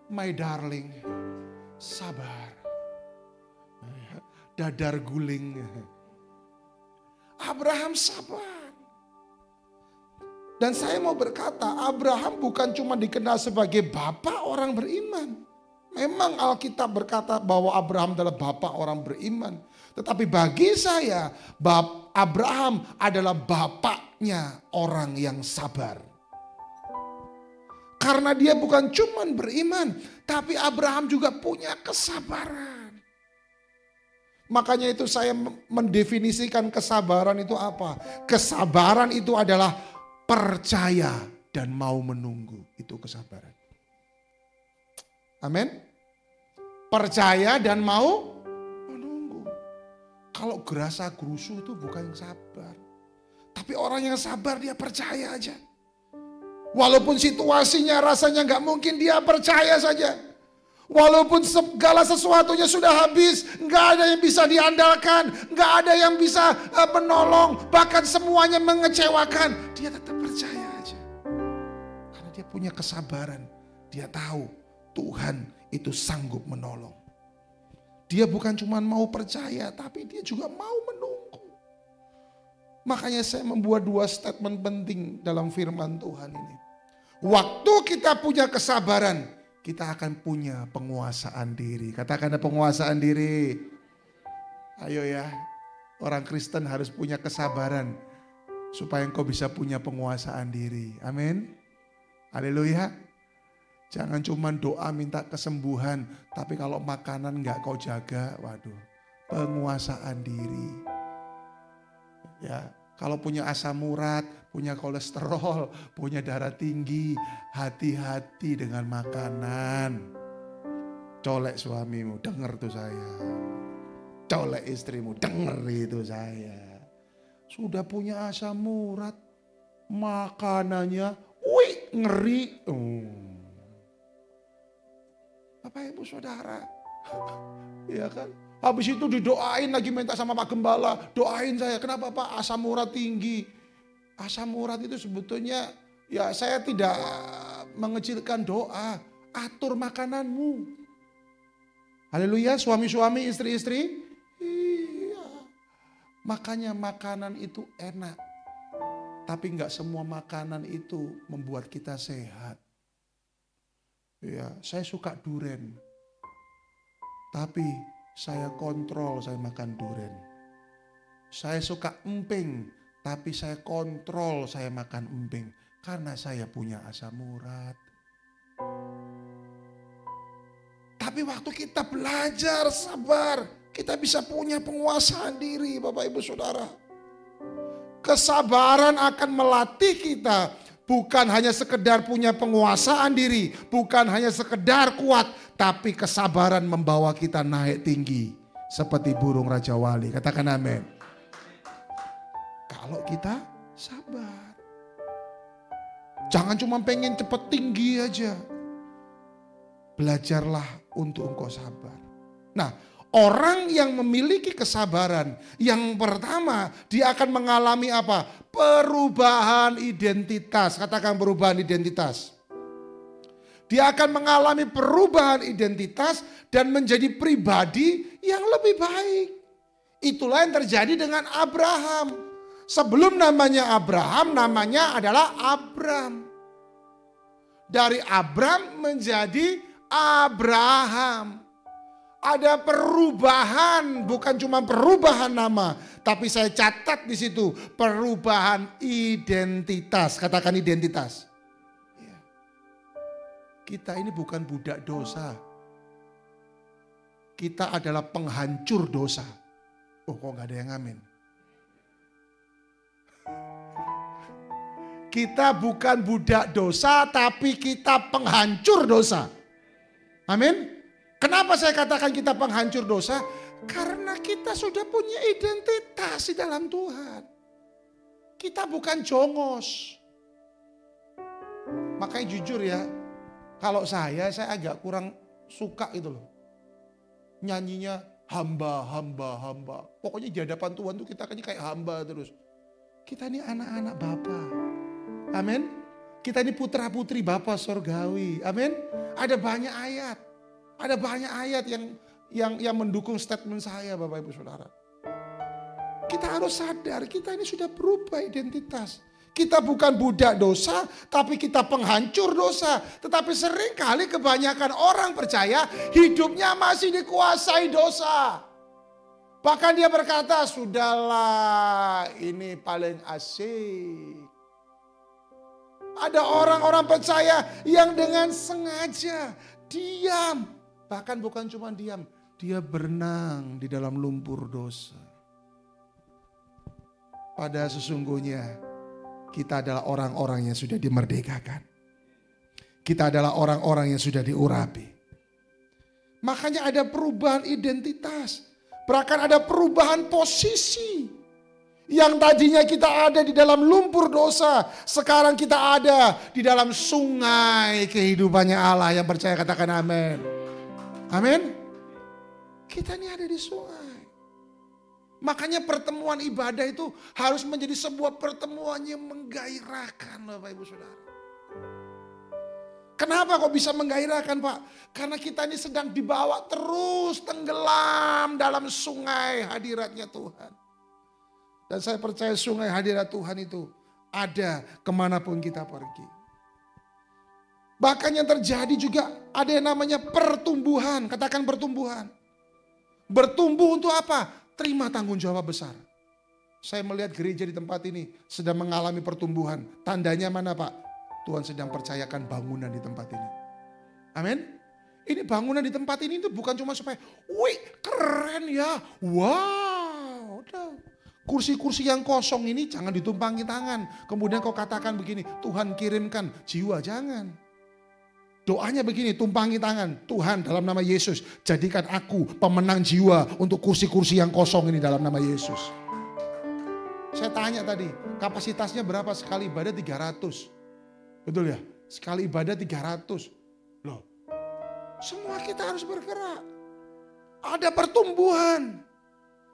my darling, sabar. Dadar guling. Abraham sabar. Dan saya mau berkata, Abraham bukan cuma dikenal sebagai bapak orang beriman. Memang Alkitab berkata bahwa Abraham adalah bapak orang beriman. Tetapi bagi saya, Abraham adalah bapaknya orang yang sabar. Karena dia bukan cuma beriman, tapi Abraham juga punya kesabaran. Makanya itu saya mendefinisikan kesabaran itu apa? Kesabaran itu adalah percaya dan mau menunggu. Itu kesabaran. Amin. Percaya dan mau menunggu. Kalau gerasa gerusu itu bukan yang sabar. Tapi orang yang sabar dia percaya aja. Walaupun situasinya rasanya gak mungkin, dia percaya saja. Walaupun segala sesuatunya sudah habis, gak ada yang bisa diandalkan, gak ada yang bisa menolong, bahkan semuanya mengecewakan, dia tetap percaya aja. Karena dia punya kesabaran, dia tahu Tuhan itu sanggup menolong. Dia bukan cuma mau percaya, tapi dia juga mau menunggu. Makanya saya membuat 2 statement penting dalam firman Tuhan ini. Waktu kita punya kesabaran, kita akan punya penguasaan diri. Katakan ada penguasaan diri. Ayo ya, orang Kristen harus punya kesabaran supaya engkau bisa punya penguasaan diri. Amin. Haleluya. Jangan cuma doa minta kesembuhan, tapi kalau makanan enggak kau jaga, waduh, penguasaan diri. Ya, kalau punya asam urat, punya kolesterol, punya darah tinggi, hati-hati dengan makanan. Colek suamimu, denger tuh saya. Colek istrimu, denger itu saya. Sudah punya asam urat, makanannya, wih, ngeri. Bapak Ibu Saudara, ya kan? Habis itu didoain lagi, minta sama Pak Gembala, doain saya. Kenapa Pak? Asam urat tinggi. Asam urat itu sebetulnya, ya saya tidak mengecilkan doa. Atur makananmu. Haleluya, suami-suami, istri-istri. Iya. Makanya makanan itu enak. Tapi enggak semua makanan itu membuat kita sehat. Ya, saya suka duren. Tapi saya kontrol saya makan duren. Saya suka emping, tapi saya kontrol saya makan emping. Karena saya punya asam urat. Tapi waktu kita belajar sabar, kita bisa punya penguasaan diri, Bapak Ibu Saudara. Kesabaran akan melatih kita. Bukan hanya sekedar punya penguasaan diri, bukan hanya sekedar kuat, tapi kesabaran membawa kita naik tinggi seperti burung Raja Wali. Katakan amin. Kalau kita sabar. Jangan cuma pengen cepat tinggi aja. Belajarlah untuk engkau sabar. Nah, orang yang memiliki kesabaran, yang pertama dia akan mengalami apa? Perubahan identitas. Katakan perubahan identitas. Dia akan mengalami perubahan identitas dan menjadi pribadi yang lebih baik. Itulah yang terjadi dengan Abraham. Sebelum namanya Abraham, namanya adalah Abram. Dari Abram menjadi Abraham. Ada perubahan, bukan cuma perubahan nama, tapi saya catat di situ perubahan identitas. Katakan identitas. Kita ini bukan budak dosa. Kita adalah penghancur dosa. Oh, kok nggak ada yang amin? Kita bukan budak dosa, tapi kita penghancur dosa. Amin. Kenapa saya katakan kita penghancur dosa? Karena kita sudah punya identitas di dalam Tuhan. Kita bukan jongos. Makanya jujur ya, kalau saya agak kurang suka itu loh. Nyanyinya hamba. Pokoknya di hadapan Tuhan tuh kita kayak hamba terus. Kita ini anak-anak Bapa. Amin. Kita ini putra-putri Bapa Sorgawi. Amin. Ada banyak ayat. Ada banyak ayat yang mendukung statement saya, Bapak Ibu Saudara. Kita harus sadar, kita ini sudah berubah identitas. Kita bukan budak dosa, tapi kita penghancur dosa. Tetapi seringkali kebanyakan orang percaya hidupnya masih dikuasai dosa. Bahkan dia berkata, sudahlah ini paling asik. Ada orang-orang percaya yang dengan sengaja diam. Bahkan bukan cuma diam, dia berenang di dalam lumpur dosa. Pada sesungguhnya kita adalah orang-orang yang sudah dimerdekakan. Kita adalah orang-orang yang sudah diurapi. Makanya ada perubahan identitas. Bahkan ada perubahan posisi. Yang tadinya kita ada di dalam lumpur dosa. Sekarang kita ada di dalam sungai kehidupannya Allah. Yang percaya katakan amin. Amin. Kita ini ada di sungai. Makanya pertemuan ibadah itu harus menjadi sebuah pertemuan yang menggairahkan Bapak Ibu Saudara. Kenapa kok bisa menggairahkan Pak? Karena kita ini sedang dibawa terus tenggelam dalam sungai hadiratnya Tuhan. Dan saya percaya sungai hadirat Tuhan itu ada kemanapun kita pergi. Bahkan yang terjadi juga ada yang namanya pertumbuhan. Katakan pertumbuhan. Bertumbuh untuk apa? Terima tanggung jawab besar. Saya melihat gereja di tempat ini sedang mengalami pertumbuhan. Tandanya mana Pak? Tuhan sedang percayakan bangunan di tempat ini. Amin. Ini bangunan di tempat ini itu bukan cuma supaya, wih keren ya. Wow. Udah. Kursi-kursi yang kosong ini jangan ditumpangi tangan. Kemudian kau katakan begini, Tuhan kirimkan jiwa, jangan. Doanya begini, tumpangi tangan. Tuhan dalam nama Yesus, jadikan aku pemenang jiwa untuk kursi-kursi yang kosong ini dalam nama Yesus. Saya tanya tadi, kapasitasnya berapa sekali ibadah? 300. Betul ya? Sekali ibadah 300. Loh, semua kita harus bergerak. Ada pertumbuhan.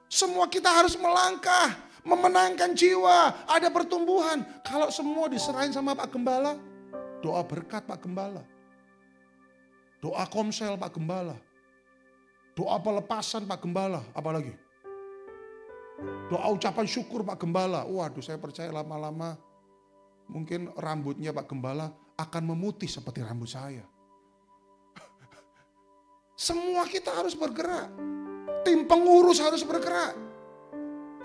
Semua kita harus melangkah, memenangkan jiwa. Ada pertumbuhan. Kalau semua diserahin sama Pak Gembala, doa berkat Pak Gembala. Doa komsel Pak Gembala. Doa pelepasan Pak Gembala. Apalagi? Doa ucapan syukur Pak Gembala. Waduh, saya percaya lama-lama mungkin rambutnya Pak Gembala akan memutih seperti rambut saya. Semua kita harus bergerak. Tim pengurus harus bergerak.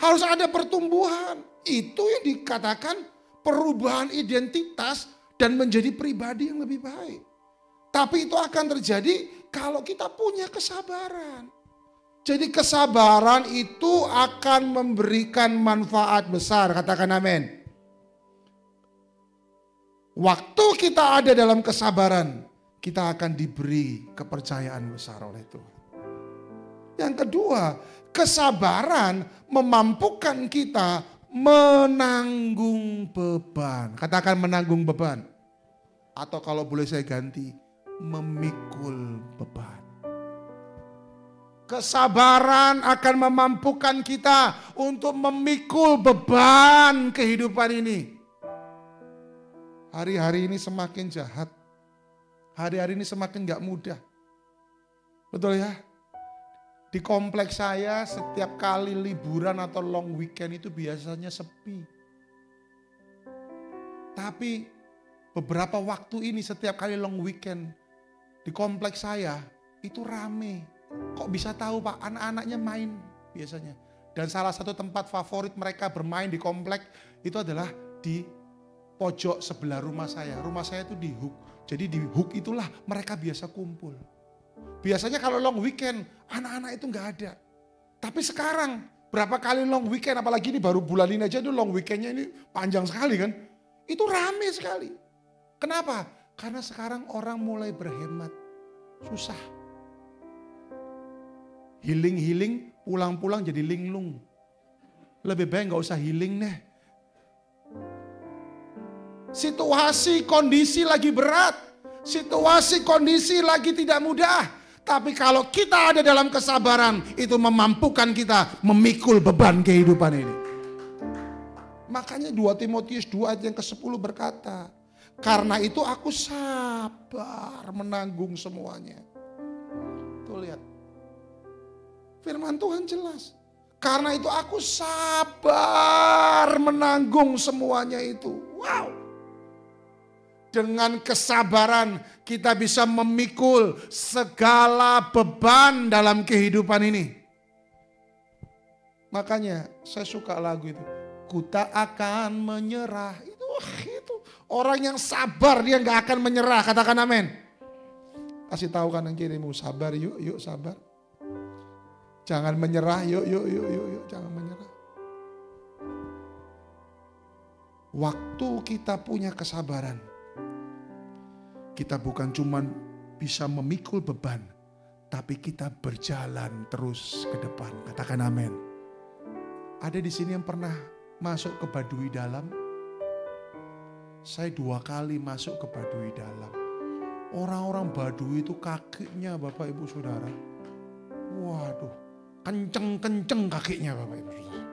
Harus ada pertumbuhan. Itu yang dikatakan perubahan identitas dan menjadi pribadi yang lebih baik. Tapi itu akan terjadi kalau kita punya kesabaran. Jadi kesabaran itu akan memberikan manfaat besar. Katakan amin. Waktu kita ada dalam kesabaran, kita akan diberi kepercayaan besar oleh Tuhan. Yang kedua, kesabaran memampukan kita menanggung beban. Katakan menanggung beban. Atau kalau boleh saya ganti, memikul beban. Kesabaran akan memampukan kita untuk memikul beban kehidupan ini. Hari-hari ini semakin jahat. Hari-hari ini semakin gak mudah. Betul ya? Di kompleks saya setiap kali liburan atau long weekend itu biasanya sepi. Tapi beberapa waktu ini setiap kali long weekend di kompleks saya itu rame. Kok bisa tahu Pak? Anak-anaknya main biasanya. Dan salah satu tempat favorit mereka bermain di kompleks itu adalah di pojok sebelah rumah saya. Rumah saya itu di Hook. Jadi di Hook itulah mereka biasa kumpul. Biasanya kalau long weekend anak-anak itu nggak ada. Tapi sekarang berapa kali long weekend, apalagi ini baru bulan ini aja itu long weekendnya ini panjang sekali kan. Itu rame sekali. Kenapa? Karena sekarang orang mulai berhemat. Susah. Healing, pulang-pulang jadi linglung. Lebih baik gak usah healing deh. Situasi, kondisi lagi berat. Situasi, kondisi lagi tidak mudah. Tapi kalau kita ada dalam kesabaran, itu memampukan kita memikul beban kehidupan ini. Makanya 2 Timotius 2 ayat yang ke-10 berkata, karena itu aku sabar menanggung semuanya. Tuh lihat. Firman Tuhan jelas. Karena itu aku sabar menanggung semuanya itu. Wow. Dengan kesabaran kita bisa memikul segala beban dalam kehidupan ini. Makanya saya suka lagu itu. Ku tak akan menyerah. Itu orang yang sabar dia gak akan menyerah. Katakan amin. Kasih tahu kanan kirimu, sabar yuk sabar. Jangan menyerah, yuk, jangan menyerah. Waktu kita punya kesabaran, kita bukan cuma bisa memikul beban, tapi kita berjalan terus ke depan. Katakan amin. Ada di sini yang pernah masuk ke Baduy Dalam? Saya 2 kali masuk ke Baduy Dalam. Orang-orang Baduy itu kakinya Bapak Ibu Saudara. Waduh. Kenceng-kenceng kakinya Bapak Ibu Saudara.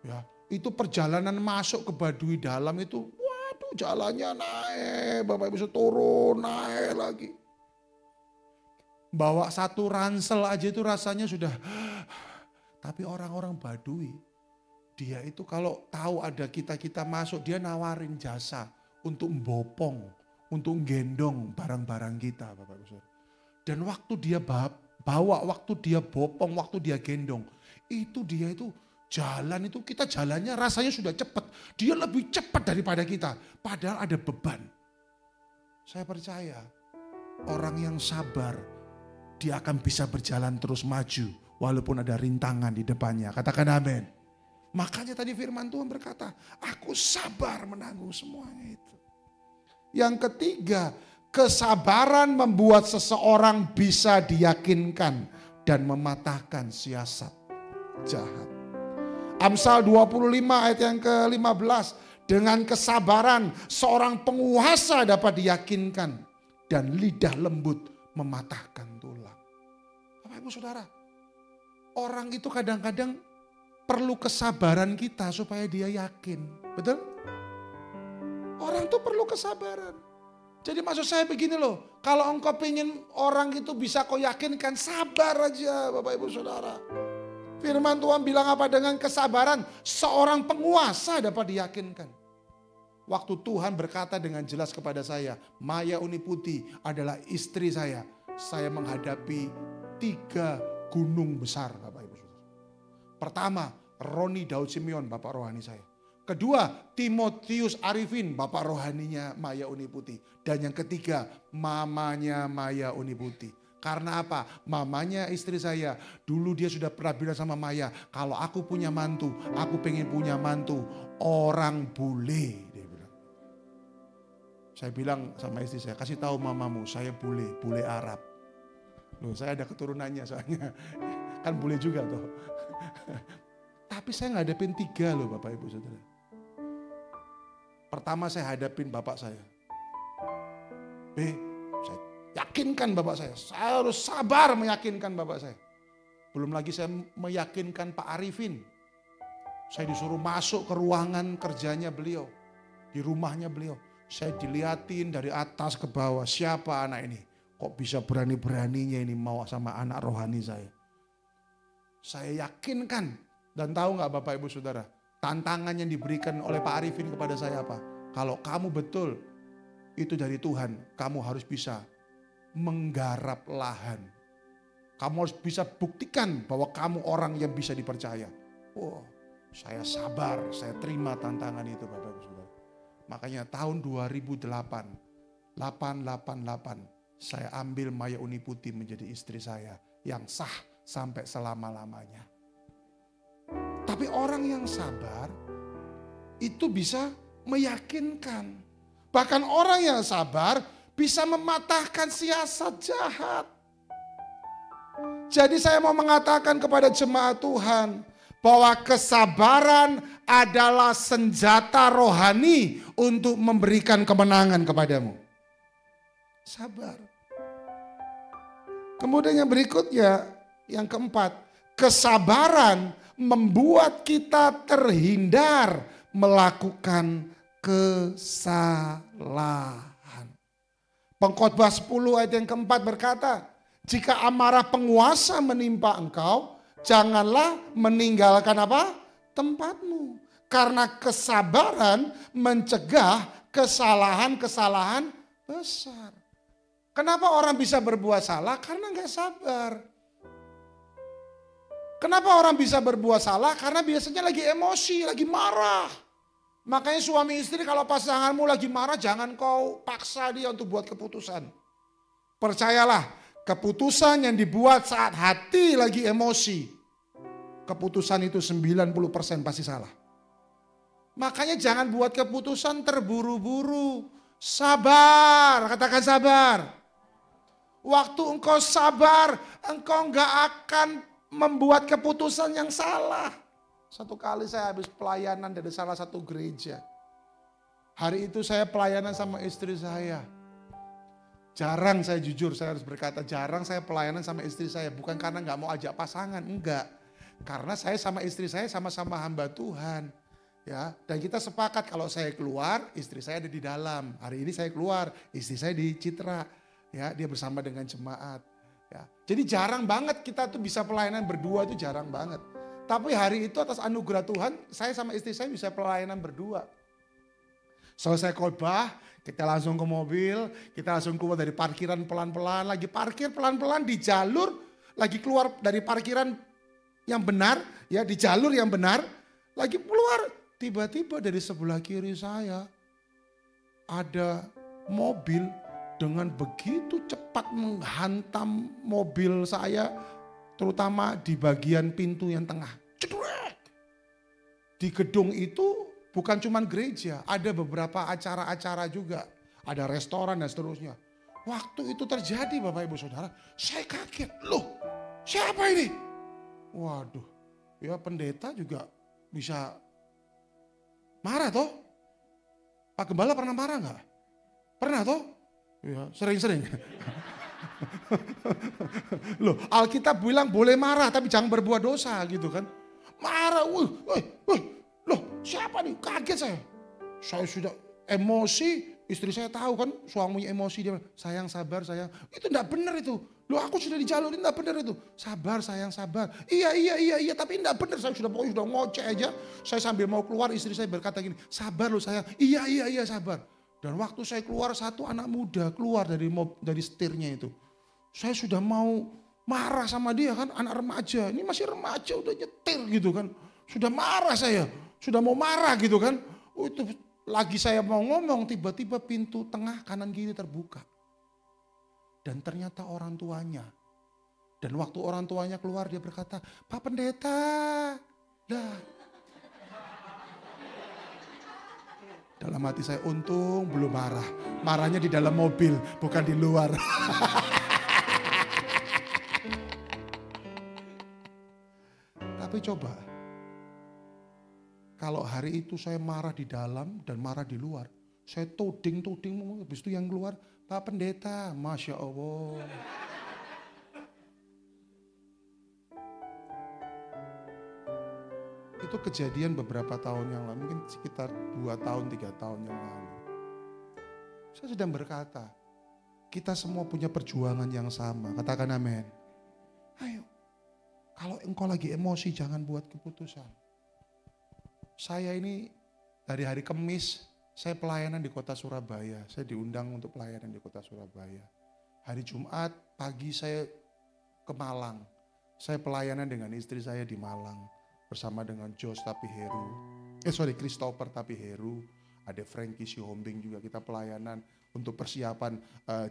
Ya, itu perjalanan masuk ke Baduy Dalam itu, waduh jalannya naik, Bapak Ibu Saudara turun, naik lagi. Bawa 1 ransel aja itu rasanya sudah. Tapi orang-orang Baduy, dia itu kalau tahu ada kita masuk, dia nawarin jasa untuk membopong, untuk gendong barang-barang kita Bapak Ibu Saudara. Dan waktu dia bawa, waktu dia bopong, waktu dia gendong, itu dia itu jalan itu kita jalannya rasanya sudah cepat. Dia lebih cepat daripada kita, padahal ada beban. Saya percaya orang yang sabar, dia akan bisa berjalan terus maju walaupun ada rintangan di depannya. Katakan amin. Makanya tadi firman Tuhan berkata, aku sabar menanggung semuanya itu. Yang ketiga, kesabaran membuat seseorang bisa diyakinkan dan mematahkan siasat jahat. Amsal 25 ayat yang ke-15. Dengan kesabaran seorang penguasa dapat diyakinkan dan lidah lembut mematahkan tulang. Bapak Ibu Saudara, orang itu kadang-kadang perlu kesabaran kita supaya dia yakin. Betul? Orang itu perlu kesabaran. Jadi maksud saya begini loh, kalau engkau pengen orang itu bisa kau yakinkan, sabar aja Bapak Ibu Saudara. Firman Tuhan bilang apa? Dengan kesabaran seorang penguasa dapat diyakinkan. Waktu Tuhan berkata dengan jelas kepada saya, Maya Uniputi adalah istri saya menghadapi 3 gunung besar Bapak Ibu Saudara. Pertama, Roni Daud Simeon, Bapak rohani saya. Kedua, Timotius Arifin, Bapak rohaninya Maya Uniputi. Dan yang ketiga, mamanya Maya Uniputi. Karena apa? Mamanya istri saya, dulu dia sudah pernah bilang sama Maya, kalau aku punya mantu, aku pengen punya mantu orang bule. Dia bilang. Saya bilang sama istri saya, kasih tahu mamamu, saya bule Arab. Loh, saya ada keturunannya soalnya. Kan bule juga tuh. Tapi saya ngadepin 3 loh Bapak Ibu Saudara. Pertama saya hadapin bapak saya. Saya yakinkan bapak saya harus sabar meyakinkan bapak saya. Belum lagi saya meyakinkan Pak Arifin. Saya disuruh masuk ke ruangan kerjanya beliau. Di rumahnya beliau. Saya diliatin dari atas ke bawah, siapa anak ini? Kok bisa berani-beraninya ini mau sama anak rohani saya? Saya yakinkan. Dan tahu gak Bapak Ibu Saudara? Tantangan yang diberikan oleh Pak Arifin kepada saya apa? Kalau kamu betul itu dari Tuhan, kamu harus bisa menggarap lahan. Kamu harus bisa buktikan bahwa kamu orang yang bisa dipercaya. Oh, saya sabar, saya terima tantangan itu Bapak Ibu Saudara. Makanya tahun 2008, 888, saya ambil Maya Uniputi menjadi istri saya yang sah sampai selama-lamanya. Tapi orang yang sabar itu bisa meyakinkan. Bahkan orang yang sabar bisa mematahkan siasat jahat. Jadi saya mau mengatakan kepada jemaat Tuhan bahwa kesabaran adalah senjata rohani untuk memberikan kemenangan kepadamu. Sabar. Kemudian yang berikutnya, yang keempat, kesabaran membuat kita terhindar melakukan kesalahan. Pengkhotbah 10 ayat yang keempat berkata, jika amarah penguasa menimpa engkau, janganlah meninggalkan apa? Tempatmu. Karena kesabaran mencegah kesalahan-kesalahan besar. Kenapa orang bisa berbuat salah? Karena nggak sabar. Kenapa orang bisa berbuat salah? Karena biasanya lagi emosi, lagi marah. Makanya suami istri kalau pasanganmu lagi marah, jangan kau paksa dia untuk buat keputusan. Percayalah, keputusan yang dibuat saat hati lagi emosi, keputusan itu 90% pasti salah. Makanya jangan buat keputusan terburu-buru. Sabar, katakan sabar. Waktu engkau sabar, engkau enggak akan membuat keputusan yang salah. Satu kali saya habis pelayanan dari salah satu gereja. Hari itu saya pelayanan sama istri saya. Jarang, saya jujur, saya harus berkata, jarang saya pelayanan sama istri saya. Bukan karena enggak mau ajak pasangan, enggak. Karena saya sama istri saya sama-sama hamba Tuhan. Ya, dan kita sepakat kalau saya keluar, istri saya ada di dalam. Hari ini saya keluar, istri saya di Citra. Ya, dia bersama dengan jemaat. Ya, jadi jarang banget kita tuh bisa pelayanan berdua, itu jarang banget. Tapi hari itu atas anugerah Tuhan, saya sama istri saya bisa pelayanan berdua. Selesai khotbah, kita langsung ke mobil, kita langsung keluar dari parkiran pelan-pelan, lagi parkir pelan-pelan di jalur, lagi keluar dari parkiran yang benar, ya di jalur yang benar, lagi keluar. Tiba-tiba dari sebelah kiri saya ada mobil dengan begitu cepat menghantam mobil saya, terutama di bagian pintu yang tengah. Cedrek. Di gedung itu bukan cuma gereja, ada beberapa acara-acara juga. Ada restoran dan seterusnya. Waktu itu terjadi Bapak Ibu Saudara, saya kaget. Loh, siapa ini? Waduh, ya pendeta juga bisa marah toh? Pak Gembala pernah marah nggak? Pernah toh? Ya, sering-sering. Loh, Alkitab bilang boleh marah tapi jangan berbuat dosa gitu kan. Marah, loh siapa nih? Kaget saya. Saya sudah emosi, istri saya tahu kan suaminya emosi, dia sayang sabar sayang. Itu enggak benar itu. Loh aku sudah di jalur, ini enggak benar itu. Sabar sayang sabar. Iya tapi enggak benar, saya sudah pokoknya sudah ngoceh aja. Saya sambil mau keluar istri saya berkata gini, sabar loh sayang. Iya sabar. Dan waktu saya keluar satu anak muda keluar dari setirnya itu. Saya sudah mau marah sama dia kan, anak remaja. Ini masih remaja udah nyetir gitu kan. Sudah marah saya, sudah mau marah gitu kan. Itu lagi saya mau ngomong tiba-tiba pintu tengah kanan kiri terbuka. Dan ternyata orang tuanya. Dan waktu orang tuanya keluar dia berkata, Pak Pendeta. Dah. Dalam hati saya untung belum marah. Marahnya di dalam mobil bukan di luar. Tapi coba. Kalau hari itu saya marah di dalam dan marah di luar. Saya tuding, habis itu yang keluar, Pak Pendeta, Masya Allah. Itu kejadian beberapa tahun yang lalu, mungkin sekitar 2 tahun, 3 tahun yang lalu. Saya sedang berkata, kita semua punya perjuangan yang sama, katakan amin. Ayo, kalau engkau lagi emosi jangan buat keputusan. Saya ini dari hari Kamis, saya pelayanan di kota Surabaya. Saya diundang untuk pelayanan di kota Surabaya. Hari Jumat pagi saya ke Malang. Saya pelayanan dengan istri saya di Malang. Bersama dengan Jos Tapiheru. Christopher Tapiheru. Ada Frankie Sihombing juga kita pelayanan untuk persiapan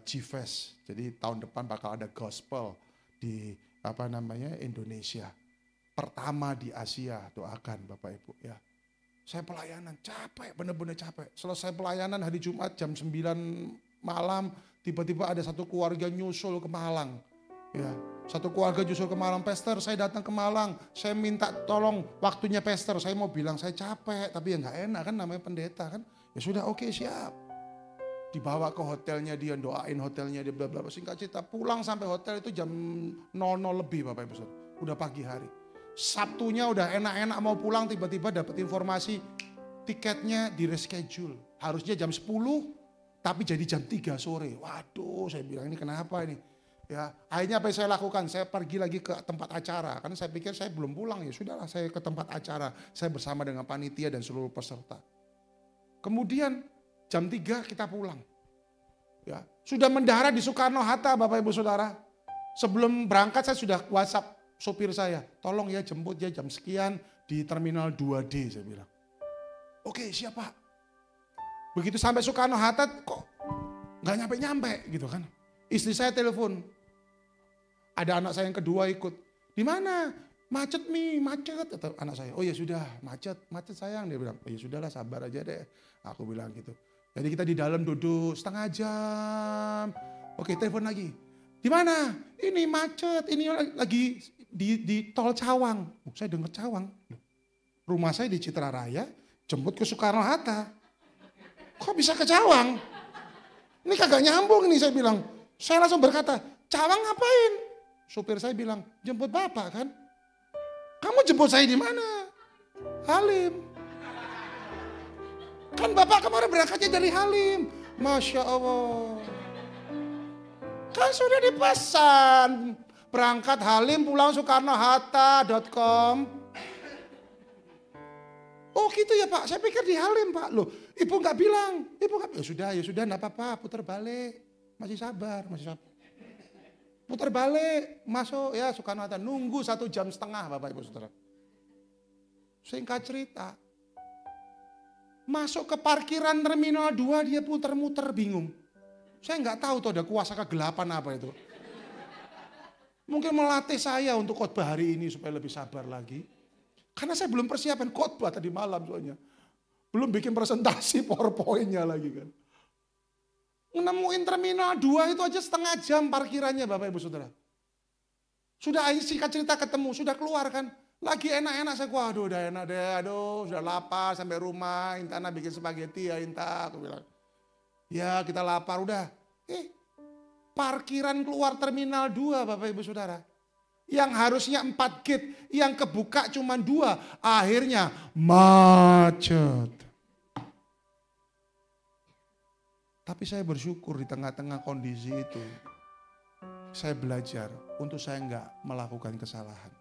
G-Fest. Jadi tahun depan bakal ada gospel di Indonesia. Pertama di Asia, doakan Bapak Ibu ya. Saya pelayanan, capek, benar-benar capek. Selesai pelayanan hari Jumat jam 9 malam, tiba-tiba ada satu keluarga nyusul ke Malang. Ya, satu keluarga nyusul ke Malang, Pastor saya datang ke Malang, saya minta tolong waktunya Pastor. Saya mau bilang saya capek, tapi ya gak enak kan namanya pendeta kan. Ya sudah oke, siap. Dibawa ke hotelnya dia, doain hotelnya dia, bla bla bla. Singkat cerita, pulang sampai hotel itu jam 00 lebih Bapak Ibu Saudara. Udah pagi hari. Sabtunya udah enak-enak mau pulang, tiba-tiba dapat informasi tiketnya di reschedule. Harusnya jam 10 tapi jadi jam 3 sore. Waduh, saya bilang ini kenapa ini? Ya, akhirnya apa yang saya lakukan? Saya pergi lagi ke tempat acara. Karena saya pikir saya belum pulang, ya sudahlah saya ke tempat acara. Saya bersama dengan panitia dan seluruh peserta. Kemudian jam 3 kita pulang. Ya, sudah mendarat di Soekarno-Hatta Bapak Ibu Saudara. Sebelum berangkat saya sudah WhatsApp sopir saya. Tolong ya jemput ya jam sekian di terminal 2D saya bilang. Oke siap Pak. Begitu sampai Soekarno-Hatta kok nggak nyampe-nyampe gitu kan. Istri saya telepon. Ada anak saya yang kedua ikut. Di mana? Macet Mi, macet. Kata anak saya, oh ya sudah macet sayang. Dia bilang, oh ya sudahlah sabar aja deh. Aku bilang gitu. Jadi kita di dalam duduk setengah jam. Oke telepon lagi. Di mana? Ini macet, ini lagi di tol Cawang. Oh, saya dengar Cawang. Rumah saya di Citra Raya, jemput ke Soekarno-Hatta. Kok bisa ke Cawang? Ini kagak nyambung nih saya bilang. Saya langsung berkata, Cawang ngapain? Supir saya bilang, jemput Bapak kan? Kamu jemput saya di mana? Halim. Kan Bapak kemarin berangkatnya dari Halim. Masya Allah. Kan sudah dipesan. Berangkat Halim pulang Soekarno-Hatta.com. Oh gitu ya Pak, saya pikir di Halim Pak. Loh, Ibu nggak bilang. Ya sudah enggak apa-apa, putar balik. Masih sabar. Putar balik, masuk ya Soekarno-Hatta. Nunggu 1,5 jam Bapak Ibu Saudara. Singkat cerita. Masuk ke parkiran terminal 2 dia putar-muter bingung. Saya nggak tahu tuh ada kuasa kegelapan apa itu. Mungkin melatih saya untuk khotbah hari ini supaya lebih sabar lagi. Karena saya belum persiapan khotbah tadi malam soalnya. Belum bikin presentasi PowerPoint-nya lagi kan. Nemuin terminal 2 itu aja setengah jam parkirannya Bapak Ibu Saudara. Sudah singkat cerita ketemu, sudah keluar kan. Lagi enak-enak saya, waduh udah enak deh, aduh sudah lapar sampai rumah. Intana bikin spaghetti ya Inta, aku bilang. Ya kita lapar udah. Parkiran keluar terminal 2 Bapak Ibu Saudara. Yang harusnya 4 gate, yang kebuka cuma 2. Akhirnya macet. Tapi saya bersyukur di tengah-tengah kondisi itu. Saya belajar untuk saya enggak melakukan kesalahan.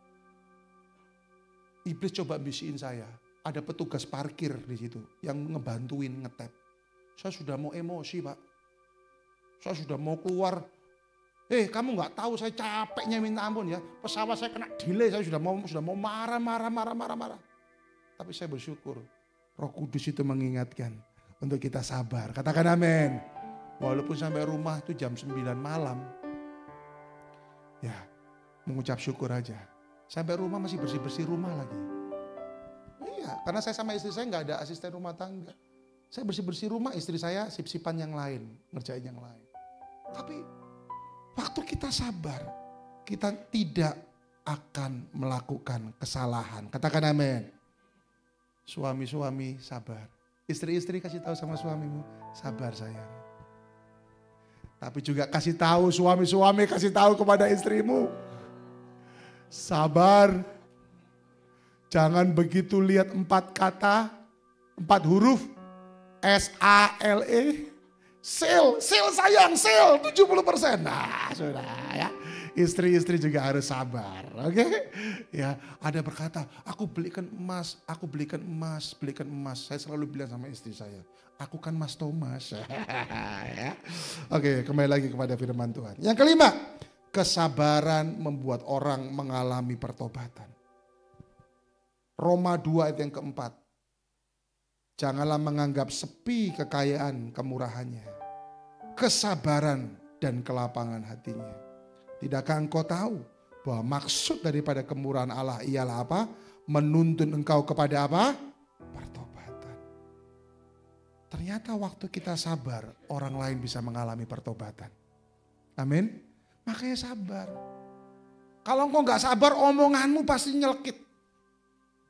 Iblis coba bisikin saya. Ada petugas parkir di situ yang ngebantuin ngetep. Saya sudah mau emosi Pak. Saya sudah mau keluar. Kamu nggak tahu saya capeknya minta ampun ya. Pesawat saya kena delay, saya sudah mau marah. Tapi saya bersyukur Roh Kudus itu mengingatkan untuk kita sabar. Katakan amin. Walaupun sampai rumah itu jam 9 malam. Ya, mengucap syukur aja. Sampai rumah masih bersih-bersih rumah lagi. Iya, karena saya sama istri saya nggak ada asisten rumah tangga. Saya bersih-bersih rumah, istri saya sip-sipan yang lain, ngerjain yang lain. Tapi waktu kita sabar, kita tidak akan melakukan kesalahan. Katakan amin. Suami-suami sabar. Istri-istri kasih tahu sama suamimu, sabar sayang. Tapi juga kasih tahu suami-suami, kasih tahu kepada istrimu, sabar. Jangan begitu lihat 4 kata, 4 huruf, SALE, sale sayang, sale 70%. Nah sudah ya, istri-istri juga harus sabar, oke? Ya, ada berkata, aku belikan emas. Saya selalu bilang sama istri saya, aku kan Mas Thomas. Ya. Oke, kembali lagi kepada firman Tuhan. Yang kelima, kesabaran membuat orang mengalami pertobatan. Roma 2 ayat yang keempat. Janganlah menganggap sepi kekayaan kemurahannya, kesabaran dan kelapangan hatinya. Tidakkah engkau tahu bahwa maksud daripada kemurahan Allah ialah apa? Menuntun engkau kepada apa? Pertobatan. Ternyata waktu kita sabar, orang lain bisa mengalami pertobatan. Amin. Makanya sabar. Kalau engkau gak sabar, omonganmu pasti nyelkit.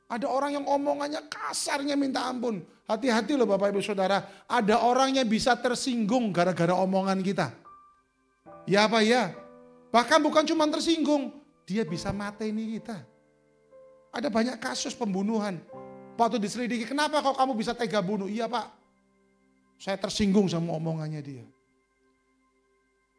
Ada orang yang omongannya kasarnya minta ampun. Hati-hati loh Bapak Ibu Saudara. Ada orang yang bisa tersinggung gara-gara omongan kita. Ya apa ya? Bahkan bukan cuma tersinggung. Dia bisa mateni kita. Ada banyak kasus pembunuhan. Waktu diselidiki, kenapa kok kamu bisa tega bunuh? Iya Pak, saya tersinggung sama omongannya dia.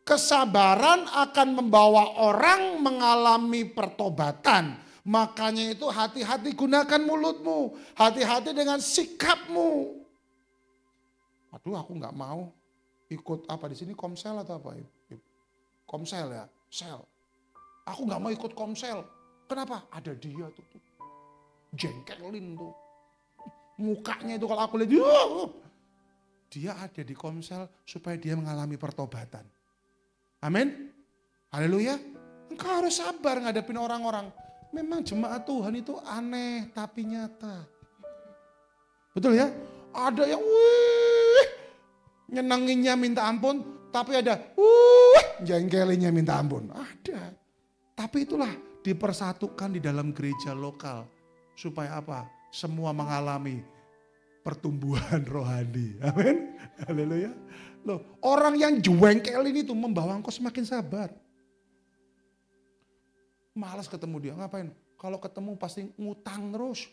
Kesabaran akan membawa orang mengalami pertobatan. Makanya itu hati-hati gunakan mulutmu. Hati-hati dengan sikapmu. Aduh, aku nggak mau ikut apa di sini, komsel atau apa? Komsel ya, sel. Aku nggak mau ikut komsel. Kenapa? Ada dia tuh. Jengkelin tuh. Mukanya itu kalau aku lihat, dia ada di komsel supaya dia mengalami pertobatan. Amin. Haleluya. Engkau harus sabar ngadepin orang-orang. Memang jemaat Tuhan itu aneh tapi nyata. Betul ya? Ada yang nyenanginnya minta ampun, tapi ada jengkelinnya minta ampun. Ada. Tapi itulah dipersatukan di dalam gereja lokal. Supaya apa? Semua mengalami pertumbuhan rohani. Amin. Haleluya. Loh, orang yang jengkelin itu membawa engkau semakin sabar. Malas ketemu dia, ngapain? Kalau ketemu pasti ngutang terus.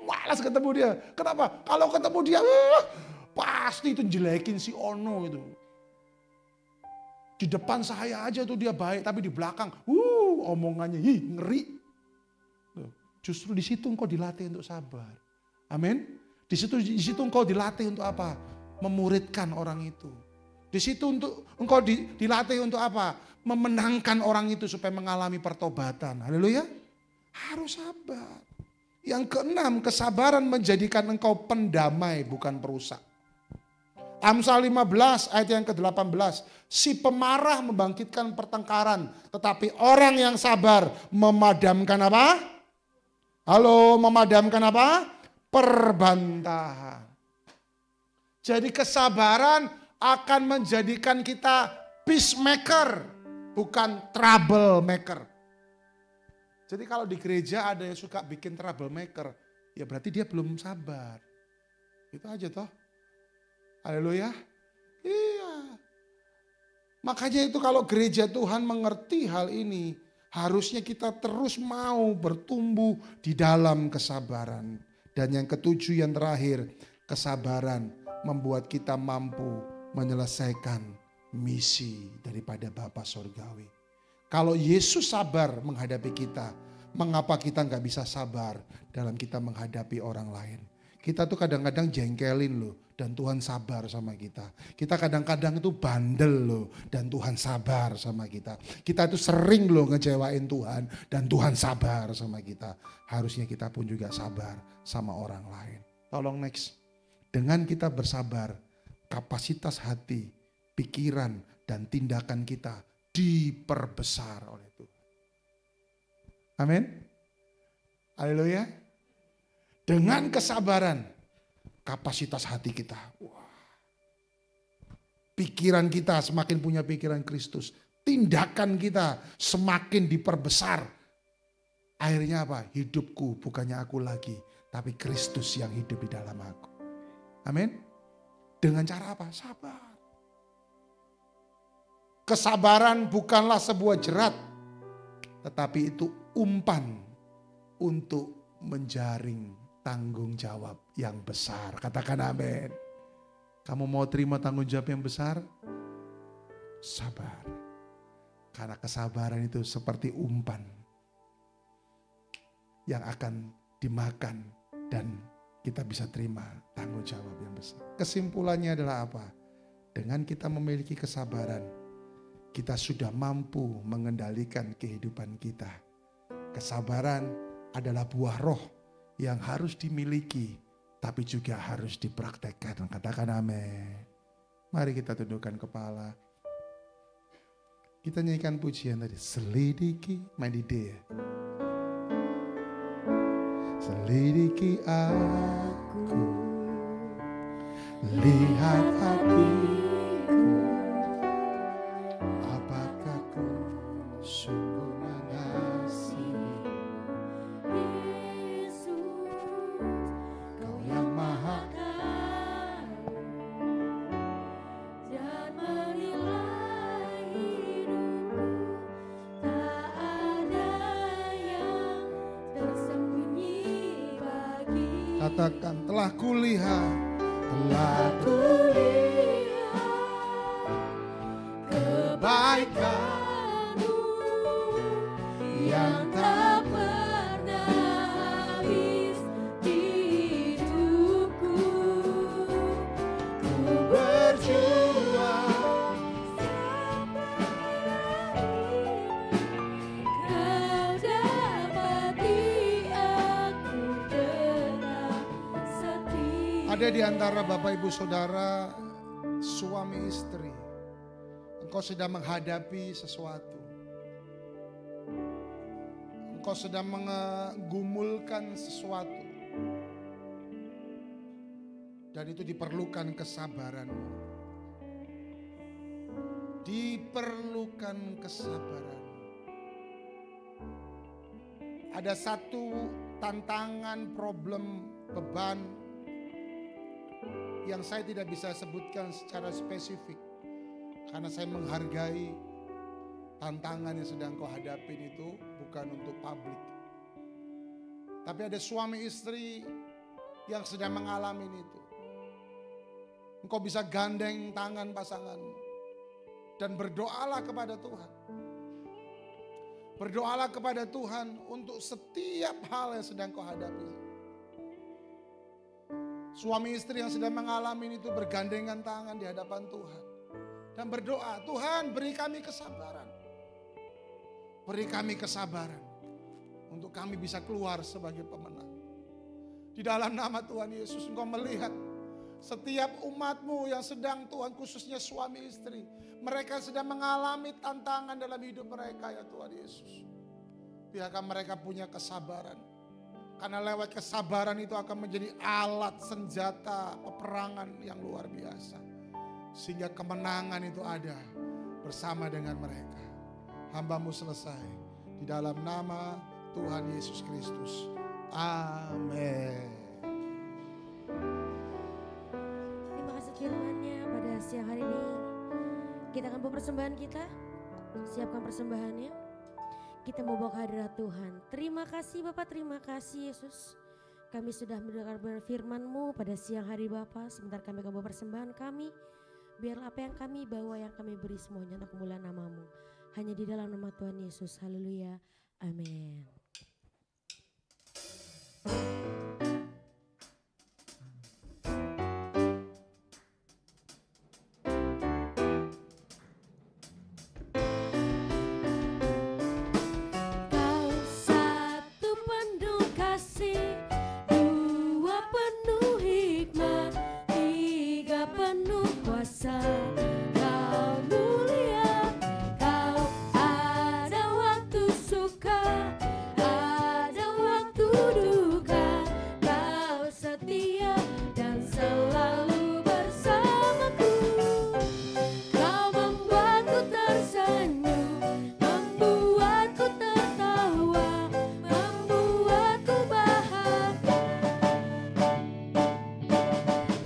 Malas ketemu dia. Kenapa? Kalau ketemu dia, pasti itu jelekin si Ono itu. Di depan saya aja tuh dia baik, tapi di belakang, omongannya ngeri. Justru di situ engkau dilatih untuk sabar. Amin. Di situ engkau dilatih untuk apa? Memuridkan orang itu. Di situ untuk engkau dilatih untuk apa? Memenangkan orang itu supaya mengalami pertobatan. Haleluya. Harus sabar. Yang keenam, kesabaran menjadikan engkau pendamai bukan perusak. Amsal 15 ayat yang ke-18. Si pemarah membangkitkan pertengkaran, tetapi orang yang sabar memadamkan apa? Halo, memadamkan apa? Perbantahan. Jadi kesabaran akan menjadikan kita peacemaker, bukan troublemaker. Jadi kalau di gereja ada yang suka bikin troublemaker, ya berarti dia belum sabar. Itu aja toh. Haleluya. Iya. Makanya itu kalau gereja Tuhan mengerti hal ini, harusnya kita terus mau bertumbuh di dalam kesabaran. Dan yang ketujuh, yang terakhir, kesabaran membuat kita mampu menyelesaikan misi daripada Bapa Surgawi. Kalau Yesus sabar menghadapi kita, mengapa kita nggak bisa sabar dalam kita menghadapi orang lain? Kita tuh kadang-kadang jengkelin loh, dan Tuhan sabar sama kita. Kita kadang-kadang itu bandel loh, dan Tuhan sabar sama kita. Kita itu sering loh ngecewain Tuhan, dan Tuhan sabar sama kita. Harusnya kita pun juga sabar sama orang lain. Tolong next. Dengan kita bersabar, kapasitas hati, pikiran, dan tindakan kita diperbesar oleh Tuhan. Amin. Haleluya. Dengan kesabaran, kapasitas hati kita, pikiran kita semakin punya pikiran Kristus. Tindakan kita semakin diperbesar. Akhirnya apa? Hidupku bukannya aku lagi, tapi Kristus yang hidup di dalam aku. Amin. Dengan cara apa? Sabar. Kesabaran bukanlah sebuah jerat, tetapi itu umpan untuk menjaring tanggung jawab yang besar. Katakan amin. Kamu mau terima tanggung jawab yang besar? Sabar. Karena kesabaran itu seperti umpan yang akan dimakan dan kita bisa terima tanggung jawab yang besar. Kesimpulannya adalah apa? Dengan kita memiliki kesabaran, kita sudah mampu mengendalikan kehidupan kita. Kesabaran adalah buah roh yang harus dimiliki, tapi juga harus dipraktekkan. Katakan amin. Mari kita tundukkan kepala. Kita nyanyikan pujian tadi. Selidiki, main di D ya. Selidiki aku, lihat hatiku, apakah ku sungguh mengasihi Kau yang maha dan menilai hidupku, tak ada yang tersembunyi bagi. Katakan telah kulihat, telah Kulihat kebaikan-Mu yang tak pernah habis di hidupku. Ku berjuang Kau dapati aku tetap setia. Ada di antara Bapak Ibu Saudara, suami istri, engkau sedang menghadapi sesuatu. Engkau sedang menggumulkan sesuatu. Dan itu diperlukan kesabaran. Diperlukan kesabaran. Ada satu tantangan, problem, beban yang saya tidak bisa sebutkan secara spesifik. Karena saya menghargai tantangan yang sedang kau hadapin itu bukan untuk publik. Tapi ada suami istri yang sedang mengalami itu. Engkau bisa gandeng tangan pasangan dan berdoalah kepada Tuhan. Berdoalah kepada Tuhan untuk setiap hal yang sedang kau hadapi. Suami istri yang sedang mengalami itu bergandengan tangan di hadapan Tuhan. Dan berdoa, Tuhan beri kami kesabaran. Beri kami kesabaran. Untuk kami bisa keluar sebagai pemenang. Di dalam nama Tuhan Yesus, Engkau melihat setiap umat-Mu yang sedang Tuhan, khususnya suami istri. Mereka sedang mengalami tantangan dalam hidup mereka ya Tuhan Yesus. Biarkan mereka punya kesabaran. Karena lewat kesabaran itu akan menjadi alat senjata peperangan yang luar biasa. Sehingga kemenangan itu ada bersama dengan mereka. Hamba-Mu selesai. Di dalam nama Tuhan Yesus Kristus. Amin. Terima kasih firman-Nya pada siang hari ini. Kita akan bawa persembahan kita. Siapkan persembahannya. Kita mau bawa hadirat Tuhan. Terima kasih Bapak, terima kasih Yesus. Kami sudah mendengar firman-Mu pada siang hari Bapak. Sebentar kami akan bawa persembahan kami. Biar apa yang kami bawa, yang kami beri semuanya untuk kemuliaan nama-Mu. Hanya di dalam nama Tuhan Yesus. Haleluya. Amin. Kau satu penuh kasih, dua penuh hikmat, tiga penuh kuasa. Kau mulia, Kau ada waktu suka, ada waktu duka. Kau setia dan selalu bersamaku. Kau membuatku tersenyum, membuatku tertawa, membuatku bahagia.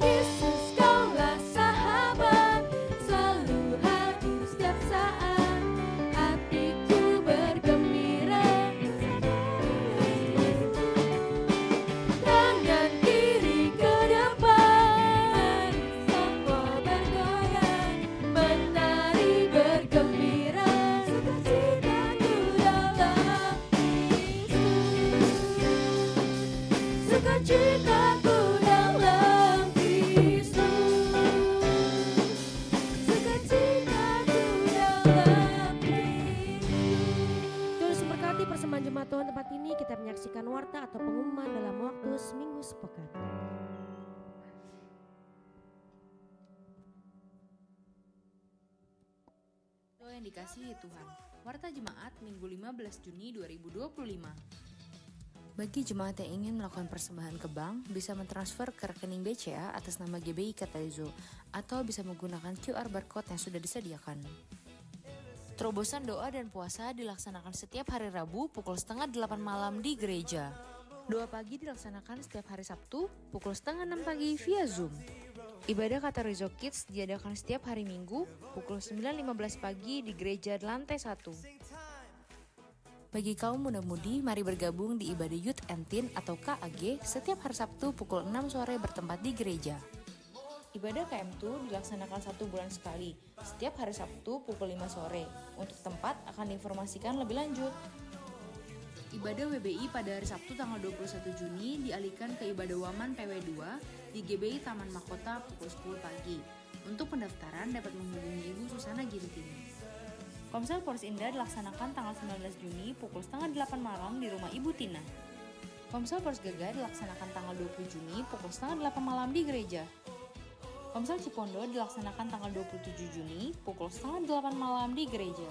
Yesus, Kaulah sahabat, selalu hadir setiap saat. Hatiku bergembira, tangan kiri ke depan, semua bergoyang, menari bergembira. Sukacitaku dalam Kristus, sukacitaku dalam Kristus, sukacitaku dalam Kristus. Tuhan memberkati persembahan jemaat Tuhan tempat ini. Kita menyaksikan warta atau pengumuman dalam waktu seminggu sepekan. Doa yang dikasihi Tuhan. Warta Jemaat Minggu 15 Juni 2025. Bagi jemaat yang ingin melakukan persembahan ke bank, bisa mentransfer ke rekening BCA atas nama GBI Kataezo atau bisa menggunakan QR barcode yang sudah disediakan. Terobosan doa dan puasa dilaksanakan setiap hari Rabu pukul 7:30 malam di gereja. Doa pagi dilaksanakan setiap hari Sabtu pukul 5:30 pagi via Zoom. Ibadah Kataezo Kids diadakan setiap hari Minggu pukul 9:15 pagi di gereja lantai 1. Bagi kaum muda-mudi, mari bergabung di ibadah Youth and Teen atau KAG setiap hari Sabtu pukul 6 sore bertempat di gereja. Ibadah KM2 dilaksanakan 1 bulan sekali, setiap hari Sabtu pukul 5 sore. Untuk tempat akan diinformasikan lebih lanjut. Ibadah WBI pada hari Sabtu tanggal 21 Juni dialihkan ke ibadah Waman PW2 di GBI Taman Mahkota pukul 10 pagi. Untuk pendaftaran dapat menghubungi Ibu Susana Gintini. Komsel Porsinda dilaksanakan tanggal 19 Juni pukul setengah 8 malam di rumah Ibu Tina. Komsel Porsgaga dilaksanakan tanggal 20 Juni pukul setengah 8 malam di gereja. Komsel Cipondo dilaksanakan tanggal 27 Juni pukul setengah 8 malam di gereja.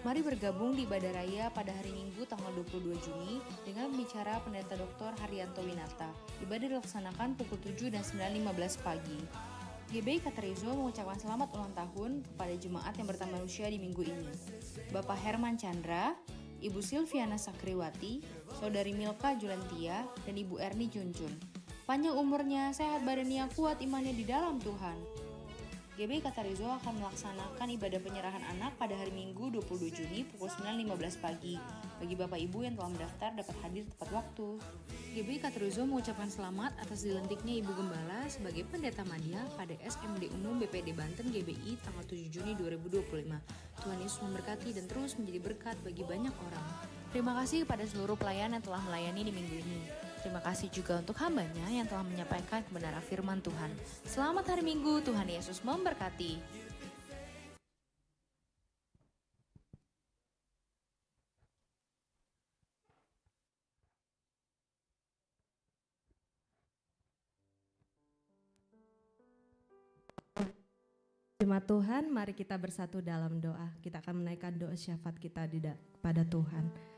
Mari bergabung di ibadah raya pada hari Minggu tanggal 22 Juni dengan pembicara Pendeta Dr. Haryanto Winata. Ibadah dilaksanakan pukul 7 dan 9.15 pagi. GBI Katerizo mengucapkan selamat ulang tahun kepada jemaat yang bertambah usia di minggu ini. Bapak Herman Chandra, Ibu Silviana Sakriwati, Saudari Milka Julentia, dan Ibu Erni Junjun. Panjang umurnya, sehat badannya, kuat imannya di dalam Tuhan. GBI Katerizo akan melaksanakan ibadah penyerahan anak pada hari Minggu 22 Juni pukul 9.15 pagi. Bagi Bapak Ibu yang telah mendaftar dapat hadir tepat waktu. GBI Katerizo mengucapkan selamat atas dilantiknya Ibu Gembala sebagai Pendeta Madya pada SMD Umum BPD Banten GBI tanggal 7 Juni 2025. Tuhan Yesus memberkati dan terus menjadi berkat bagi banyak orang. Terima kasih kepada seluruh pelayan yang telah melayani di minggu ini. Terima kasih juga untuk hambanya yang telah menyampaikan kebenaran firman Tuhan. Selamat hari Minggu, Tuhan Yesus memberkati. Jemaat Tuhan, mari kita bersatu dalam doa. Kita akan menaikkan doa syafaat kita pada Tuhan.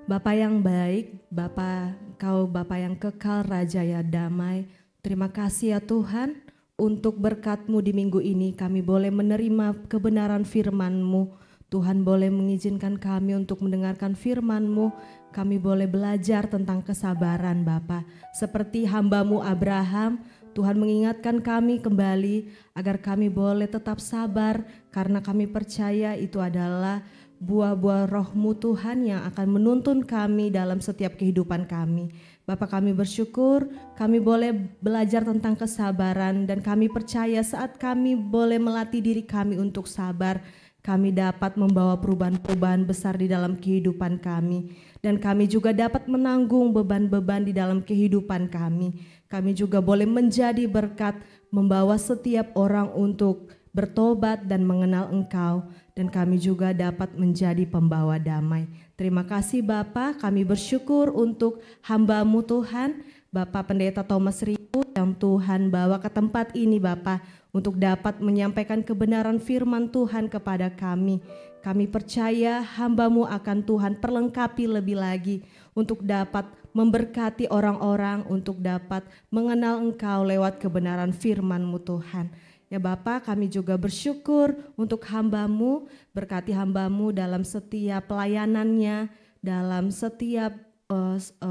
Bapa yang baik, Bapa, Kau Bapa yang kekal, Raja yang damai. Terima kasih ya Tuhan untuk berkat-Mu di minggu ini. Kami boleh menerima kebenaran firman-Mu. Tuhan boleh mengizinkan kami untuk mendengarkan firman-Mu. Kami boleh belajar tentang kesabaran Bapa. Seperti hamba-Mu Abraham, Tuhan mengingatkan kami kembali agar kami boleh tetap sabar karena kami percaya itu adalah buah-buah roh-Mu Tuhan yang akan menuntun kami dalam setiap kehidupan kami. Bapa, kami bersyukur kami boleh belajar tentang kesabaran dan kami percaya saat kami boleh melatih diri kami untuk sabar, kami dapat membawa perubahan-perubahan besar di dalam kehidupan kami. Dan kami juga dapat menanggung beban-beban di dalam kehidupan kami. Kami juga boleh menjadi berkat, membawa setiap orang untuk bertobat dan mengenal Engkau. Dan kami juga dapat menjadi pembawa damai. Terima kasih Bapa, kami bersyukur untuk hamba-Mu Tuhan, Bapak Pendeta Thomas Riku yang Tuhan bawa ke tempat ini Bapa, untuk dapat menyampaikan kebenaran firman Tuhan kepada kami. Kami percaya hamba-Mu akan Tuhan perlengkapi lebih lagi untuk dapat memberkati orang-orang, untuk dapat mengenal Engkau lewat kebenaran firman-Mu Tuhan. Ya Bapa, kami juga bersyukur untuk hamba-Mu, berkati hamba-Mu dalam setiap pelayanannya, dalam setiap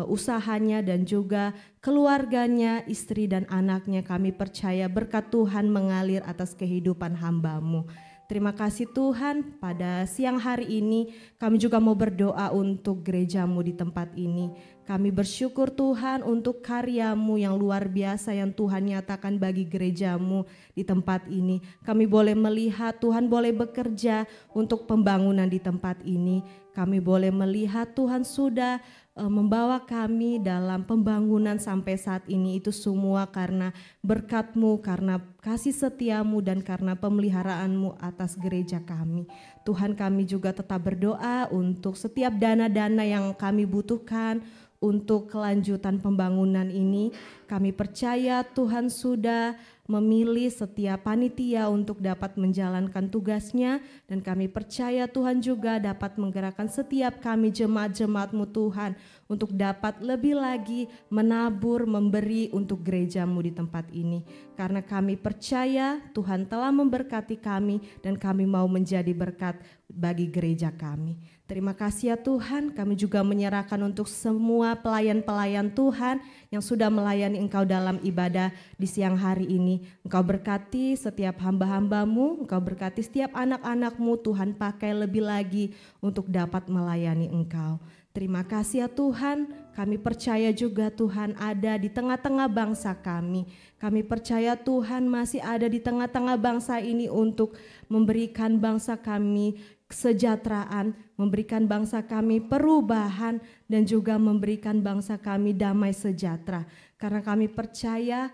usahanya dan juga keluarganya, istri dan anaknya. Kami percaya berkat Tuhan mengalir atas kehidupan hamba-Mu. Terima kasih Tuhan, pada siang hari ini kami juga mau berdoa untuk gereja-Mu di tempat ini. Kami bersyukur Tuhan untuk karya-Mu yang luar biasa yang Tuhan nyatakan bagi gereja-Mu di tempat ini. Kami boleh melihat Tuhan boleh bekerja untuk pembangunan di tempat ini. Kami boleh melihat Tuhan sudah membawa kami dalam pembangunan sampai saat ini. Itu semua karena berkat-Mu, karena kasih setia-Mu dan karena pemeliharaan-Mu atas gereja kami. Tuhan, kami juga tetap berdoa untuk setiap dana-dana yang kami butuhkan untuk kelanjutan pembangunan ini. Kami percaya Tuhan sudah memilih setiap panitia untuk dapat menjalankan tugasnya, dan kami percaya Tuhan juga dapat menggerakkan setiap kami jemaat-jemaat-Mu Tuhan untuk dapat lebih lagi menabur, memberi untuk gereja-Mu di tempat ini. Karena kami percaya Tuhan telah memberkati kami dan kami mau menjadi berkat bagi gereja kami. Terima kasih ya Tuhan, kami juga menyerahkan untuk semua pelayan-pelayan Tuhan yang sudah melayani Engkau dalam ibadah di siang hari ini. Engkau berkati setiap hamba-hamba-Mu, Engkau berkati setiap anak-anak-Mu, Tuhan pakai lebih lagi untuk dapat melayani Engkau. Terima kasih ya Tuhan, kami percaya juga Tuhan ada di tengah-tengah bangsa kami. Kami percaya Tuhan masih ada di tengah-tengah bangsa ini untuk memberikan bangsa kami kesejahteraan, memberikan bangsa kami perubahan, dan juga memberikan bangsa kami damai sejahtera. Karena kami percaya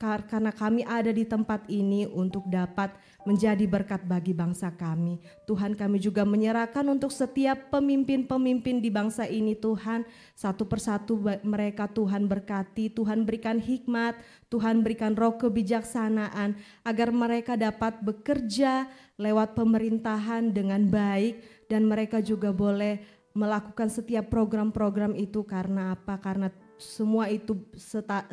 karena kami ada di tempat ini untuk dapat menjadi berkat bagi bangsa kami. Tuhan, kami juga menyerahkan untuk setiap pemimpin-pemimpin di bangsa ini Tuhan. Satu persatu mereka Tuhan berkati, Tuhan berikan hikmat, Tuhan berikan roh kebijaksanaan agar mereka dapat bekerja lewat pemerintahan dengan baik, dan mereka juga boleh melakukan setiap program-program itu. Karena apa? Karena semua itu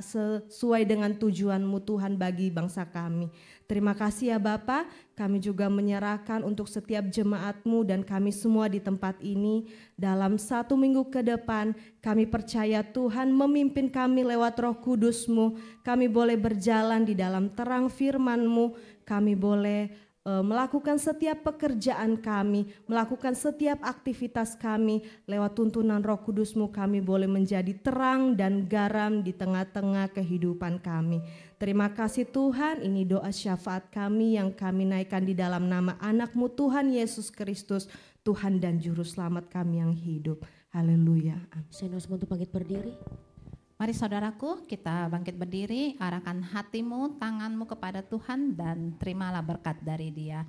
sesuai dengan tujuan-Mu Tuhan bagi bangsa kami. Terima kasih ya Bapa, kami juga menyerahkan untuk setiap jemaat-Mu dan kami semua di tempat ini. Dalam 1 minggu ke depan, kami percaya Tuhan memimpin kami lewat Roh Kudus-Mu. Kami boleh berjalan di dalam terang firman-Mu, kami boleh melakukan setiap pekerjaan kami, melakukan setiap aktivitas kami lewat tuntunan Roh Kudus-Mu. Kami boleh menjadi terang dan garam di tengah-tengah kehidupan kami. Terima kasih Tuhan, ini doa syafaat kami yang kami naikkan di dalam nama anak-Mu Tuhan Yesus Kristus, Tuhan dan Juru Selamat kami yang hidup. Haleluya. Saya untuk bangkit berdiri. Mari saudaraku, kita bangkit berdiri, arahkan hatimu, tanganmu kepada Tuhan dan terimalah berkat dari Dia.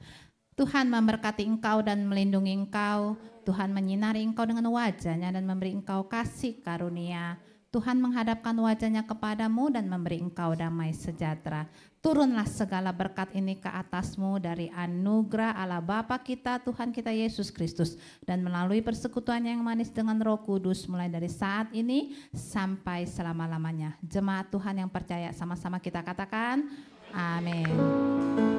Tuhan memberkati engkau dan melindungi engkau. Tuhan menyinari engkau dengan wajah-Nya dan memberi engkau kasih karunia. Tuhan menghadapkan wajah-Nya kepadamu dan memberi engkau damai sejahtera. Turunlah segala berkat ini ke atasmu dari anugerah Allah Bapa kita, Tuhan kita Yesus Kristus, dan melalui persekutuan yang manis dengan Roh Kudus mulai dari saat ini sampai selama-lamanya. Jemaat Tuhan yang percaya sama-sama kita katakan amin.